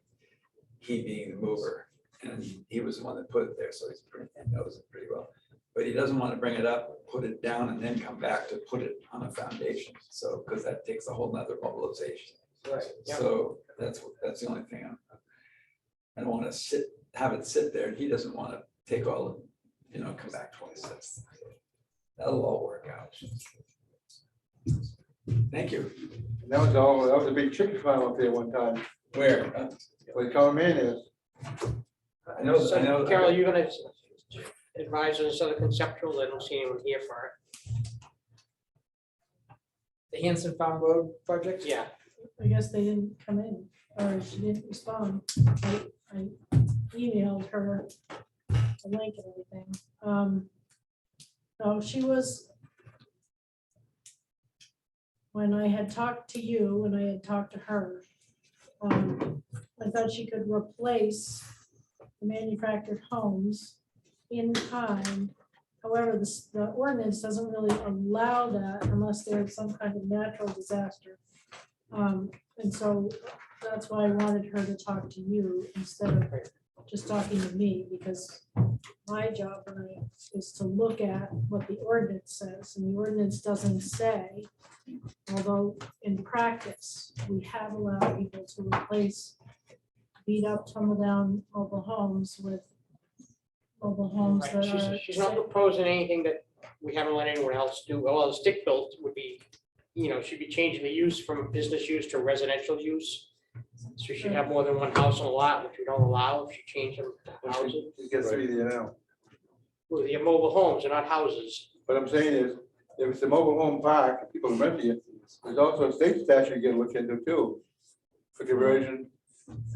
he being the mover. And he was the one that put it there, so he's pretty, he knows it pretty well. But he doesn't want to bring it up, put it down, and then come back to put it on a foundation. So, because that takes a whole nother mobilization. Right. Yeah. So that's the only thing. I don't want to have it sit there. He doesn't want to take all of, come back twice. That'll all work out. Thank you. That was a big chicken farm up there one time, Where? where the common man is. I know. So, Carol, you're gonna advise on this other conceptual, I don't see anyone here for The Hanson Farm Road project? it. Yeah, I guess they didn't come in, or she didn't respond. I emailed her a link and everything. No, she was. When I had talked to you and I had talked to her, I thought she could replace the manufactured homes in kind. However, the ordinance doesn't really allow that unless there's some kind of natural disaster. And so that's why I wanted her to talk to you instead of just talking to me, because my job is to look at what the ordinance says, and the ordinance doesn't say, although in practice, we have allowed people to replace beat up, tumble down mobile homes with mobile homes right. that are. She's not proposing anything that we haven't let anyone else do. Well, the stick built would be, should be changing the use from business use to residential use. So she'd have more than one house on a lot, which we don't allow if you change them to houses. You get three there now. Well, they're mobile homes, they're not houses. What I'm saying is, if it's a mobile home park, people rent it, there's also a state statute you gotta look into too. For conversion.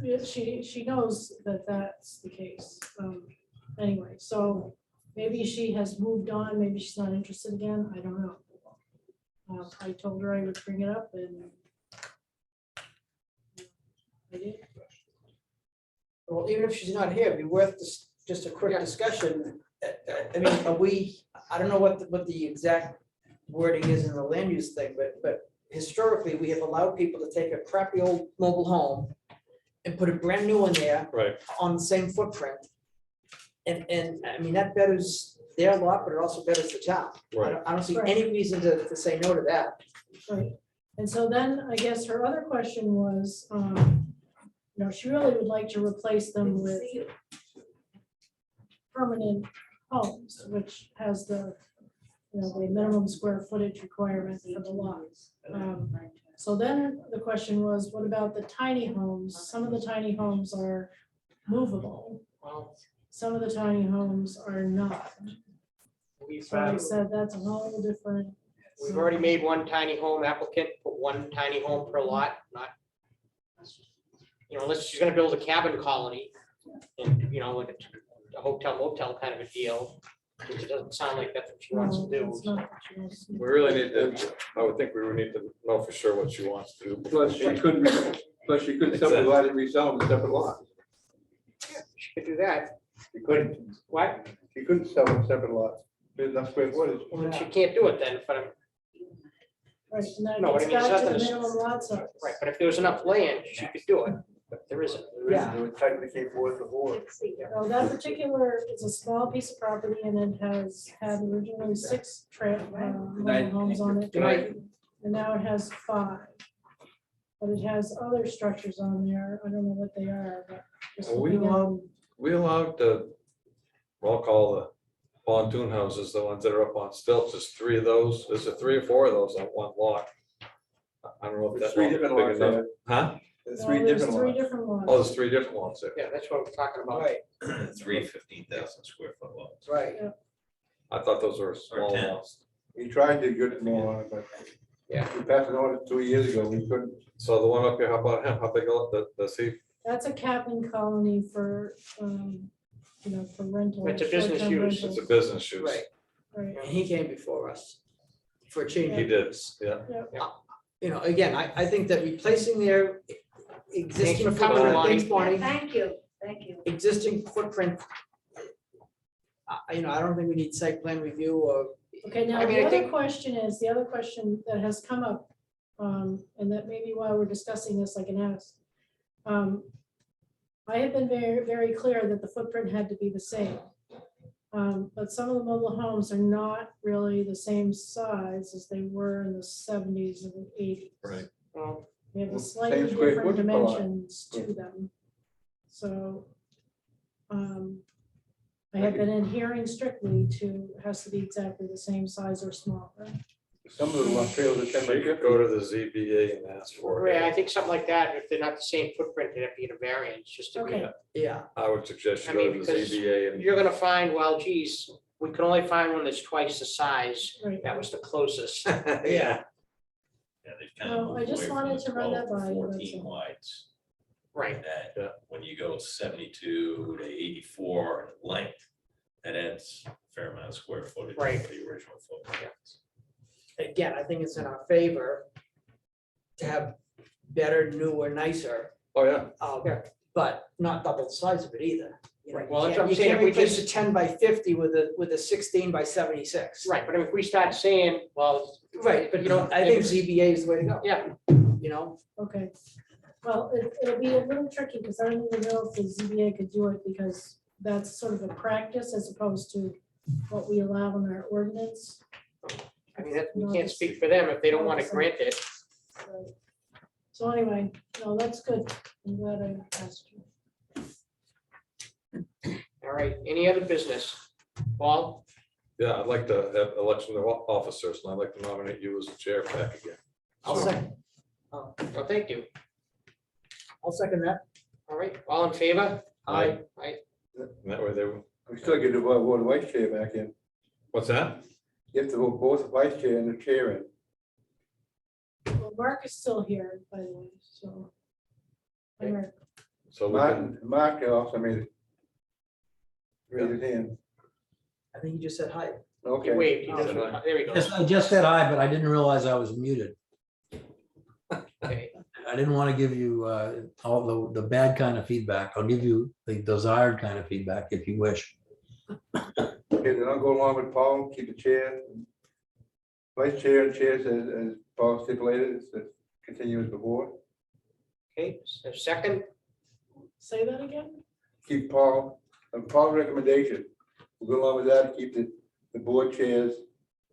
Yeah, she knows that that's the case. Anyway, so maybe she has moved on, maybe she's not interested again, I don't know. I told her I would bring it up and I did. Well, even if she's not here, it'd be worth just a quick discussion. I mean, I don't know what the exact wording is in the land use thing, but historically, we have allowed people to take a crappy old mobile home and put a brand new one there Right. on the same footprint. And I mean, that betters their lot, but it also betters the town. I don't see any reason to say no to that. Right, and so then I guess her other question was, she really would like to replace them with permanent homes, which has the minimum square footage requirement for the lot. So then the question was, what about the tiny homes? Some of the tiny homes are movable. Well, Some of the tiny homes are not. we've, So I said that's a whole different. we've already made one tiny home applicant, put one tiny home per lot, not. Unless she's gonna build a cabin colony and, like a hotel motel kind of a deal, which it doesn't sound like that's what she wants to No, do. that's not what she wants to do. We really need to, I would think we would need to know for sure what she wants to do. Plus, she couldn't, subdivide and resell them as separate lots. She could do that. She couldn't, What? she couldn't sell them separate lots. There's enough square footage. Well, then she can't do it then, but, Right, and that No, what I gets mean is back to the nothing is- minimum lot size. right, but if there was enough land, she could do it, but there isn't. Yeah. It was technically came forward before. Well, that particular is a small piece of property and it has had originally 6 mobile homes on it. Right. And now it has 5. But it has other structures on there. I don't know what they are, but. just Well, we looking at allow- them, We allowed the, what I'll call the pontoon houses, the ones that are up on stilts, there's 3 of those, there's 3 or 4 of those on one lot. I don't know if There's that's 3 big different lots enough. there. Huh? There's no, 3 there's different 3 lots. different ones. Oh, there's 3 different ones there. Yeah, that's what we're talking about. Right, 3 15,000 square foot lots. right. I thought those were small 10. lots. We tried to get it more on it, but. Yeah. We passed an order 2 years ago, we couldn't. So the one up here, how about him? How big, does he? That's a cabin colony for, for rental. It's a business short-term use. It's a rentals. business use. Right, Right. and he came before us for a change. He did, yeah. Again, I think that replacing their existing for coming, footprint, Lonnie. thanks, Bonnie, Thank you, thank you. existing footprint. I don't think we need site plan review or, Okay, now I mean, the I other think- question is, the other question that has come up, and that maybe while we're discussing this, I can ask. I have been very, very clear that the footprint had to be the same. But some of the mobile homes are not really the same size as they were in the 70s and the 80s. Right. Well, They have Well, a slightly same square different footage per lot. dimensions to them. So, I have been adhering strictly to, has to be exactly the same size or smaller. Some of them are trailers are 10 by She could 50. go to the ZBA and ask for yeah, I it. think something like that, if they're not the same footprint, it'd have to be a variance, just to be. Okay. yeah, I would suggest I you go mean, to the because ZBA and. You're gonna find, well, geez, we could only find one that's twice the size, Right. that was the closest. Yeah. Yeah, they've kind No, of I moved just away from wanted the to run 12 that by you, that's 14 all. wides. Right. Yeah. That when you go 72 to 84 in length, that adds a fair amount of square footage. Right. To the original footprint. again, I think it's in our favor to have better, newer, nicer, Oh, yeah. Yeah. but not double the size of it either. You know, Right, you well, that's can't- what I'm you saying, can't if we replace a just- 10 by 50 with a 16 by 76. Right, but if we start saying, well. Right, but I think ZBA is the way to go. Yeah. You know, Okay. Well, it'll be a little tricky because I don't even know if the ZBA could do it because that's sort of a practice as opposed to what we allow in our ordinance. I mean, that, we can't speak for them if they don't want to grant it. Right. So anyway, no, that's good. I'm glad I asked you. All right, any other business? Paul? Yeah, I'd like to have election of officers, and I'd like to nominate you as the chair back again. I'll second, Well, thank you. I'll second that. All right, all in favor? Aye. Aye. And that way they, We still get to vote the vice chair back in. what's that? You have to vote both the vice chair and the chair in. Well, Mark is still here, by the way, so. Hi, Mark. So we can, Mark also made it. Raise his hand. I think you just said hi. He Okay. waved, he doesn't, there we go. Yes, I just said aye, but I didn't realize I was muted. Okay. I didn't want to give you all the bad kind of feedback. I'll give you the desired kind of feedback if you wish. Okay, then I'll go along with Paul, keep the chair. Vice chair and chairs as Paul stipulated, is to continue as before. Okay, so second, Say that again? Keep Paul, and Paul's recommendation, we'll go along with that, keep the board chairs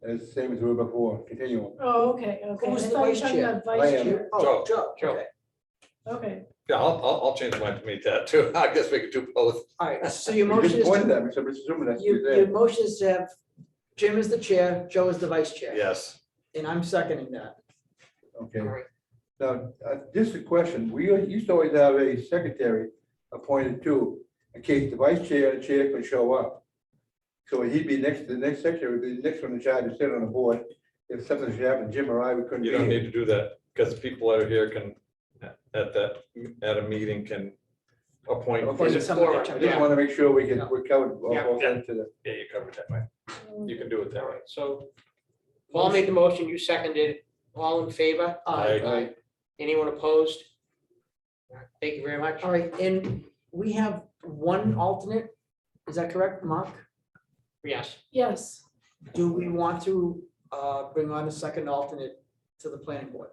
as same as they were before, continue on. Oh, okay, okay. Who's I the thought you were vice talking chair? about Vice I am. chair. Oh, Joe. Joe, okay. Okay, yeah, I'll change mine to meet that too. I guess we could do both. All right, so your We motion just is, appointed to- that, so we're assuming that's your there. motion is to have Jim as the chair, Joe as the vice chair. Yes. And I'm seconding that. Okay, all right, Now, just a question, we used to always have a secretary appointed too, in case the vice chair and the chair could show up. So he'd be next, the next secretary would be the next one in charge to sit on the board. If something should happen, Jim or I, we couldn't You be don't here. need to do that, because the people that are here can, at a meeting can appoint. Okay. Is it Somebody four? to I check just Yeah. want to make sure we get, we're covered, Yeah. both ends to the. Yeah, you covered that way. You can do it that All way. right, so Paul made the motion, you seconded, all in favor? Aye. Anyone opposed? Thank you very much. All right, and we have one alternate, is that correct, Mark? Yes, Yes, Do we want to bring on a second alternate to the planning board?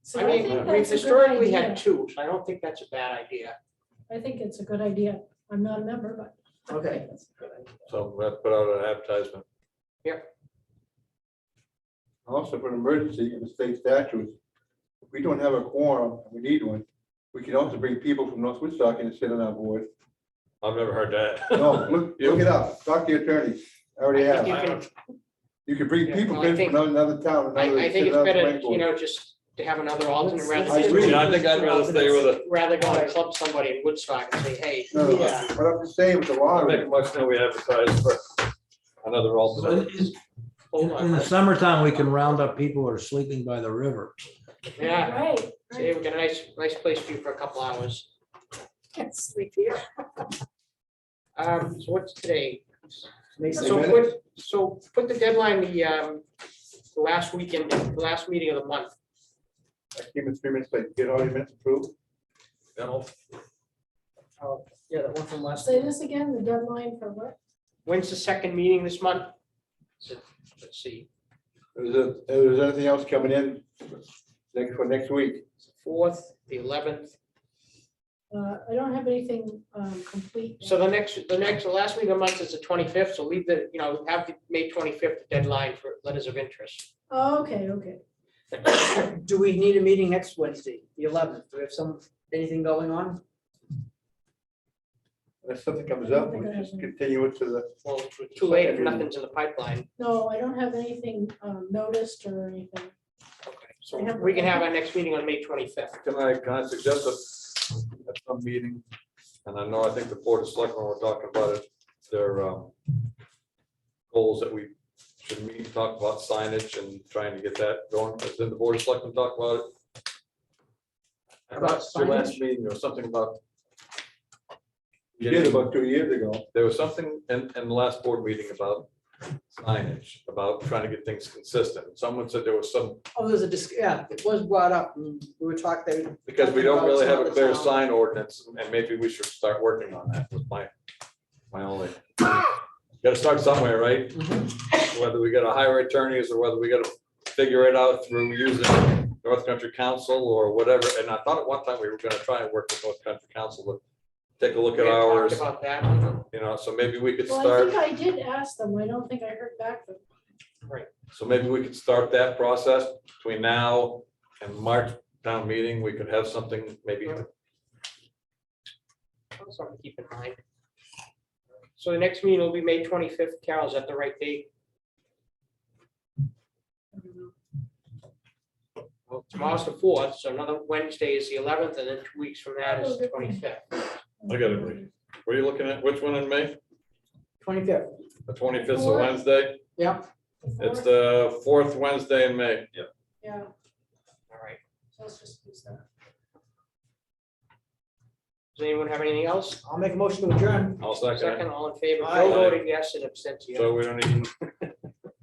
so I I mean, think we've that's a good historically had idea. two, so I don't think that's a bad idea. I think it's a good idea. I'm not a member, but. Okay. So we have to put out an advertisement. Also for an emergency in the state statutes, if we don't have a quorum, and we need one, we can also bring people from North Woodstock in and sit on our board. I've never heard that. No, look it up, talk to your attorneys, I already I think have. you can, You can bring Yeah, people well, I in think- from another town. I another- think sit it's on the better, planning board. just to have another alternate Let's- rather I than, agree. Yeah, I think I'd rather stay with it. rather go and club somebody in Woodstock and say, hey, No, Yeah. but I'm just saying with the law. I'll make a motion that we advertise for another So alternate. hold In the on. summertime, we can round up people who are sleeping by the river. Yeah, Right. see, we got a nice place for you for a couple hours. Can't sleep here. So what's today? Makes So minutes? put the deadline, the last weekend, the last meeting of the month. I came in 3 minutes late, get all your minutes approved. No, Yeah, that one from last. Say this again, the deadline for what? When's the second meeting this month? Let's see, Is there anything else coming in for next week? fourth, the 11th. I don't have anything complete. yet. So the last week of the month is the 25th, so leave the, have the May 25th deadline for letters of interest. Oh, okay, okay. Do we need a meeting next Wednesday, the 11th? Do we have anything going on? If something comes up, we just continue it to the. Well, it's too late if nothing's in the pipeline. No, I don't have anything noticed or anything. Okay, so we can have our next meeting on May 25th. can I suggest at some meeting, and I think the Board of Selectmen were talking about it, their goals that we should meet, talk about signage and trying to get that going. Didn't the Board of Selectmen talk about it? About Your last signage? meeting, there was something about. We did about 2 years ago. There was something in the last board meeting about signage, about trying to get things consistent. Someone said there was some, Oh, there's yeah, it was brought up, and we were talking. because we don't really have a clear Some other sign ordinance, and maybe we should start working on that with my only. Gotta start somewhere, right? Mhm. Whether we gotta hire attorneys or whether we gotta figure it out through using North Country Council or whatever. And I thought at one time we were gonna try and work with North Country Council to take a look We at had talked ours, about that. so maybe we could Well, I start. think I did ask them. I don't think I heard back from them. So maybe we could start that process between now and March town meeting. We could have something maybe. Something to keep in mind. So the next meeting will be May 25th. Carol, is that the right date? Well, tomorrow's the 4th, so another Wednesday is the 11th, and then 2 weeks from that is the 25th. I got it right. What are you looking at? Which one in May? 25th, The 25th is a Wednesday? yep. It's the fourth Wednesday in May. Yeah, All right. so let's just use that. Does anyone have anything else? I'll make a motion to adjourn. I'll second Second, it. all in favor? Aye. Joe voted yes and abstention. So we don't even,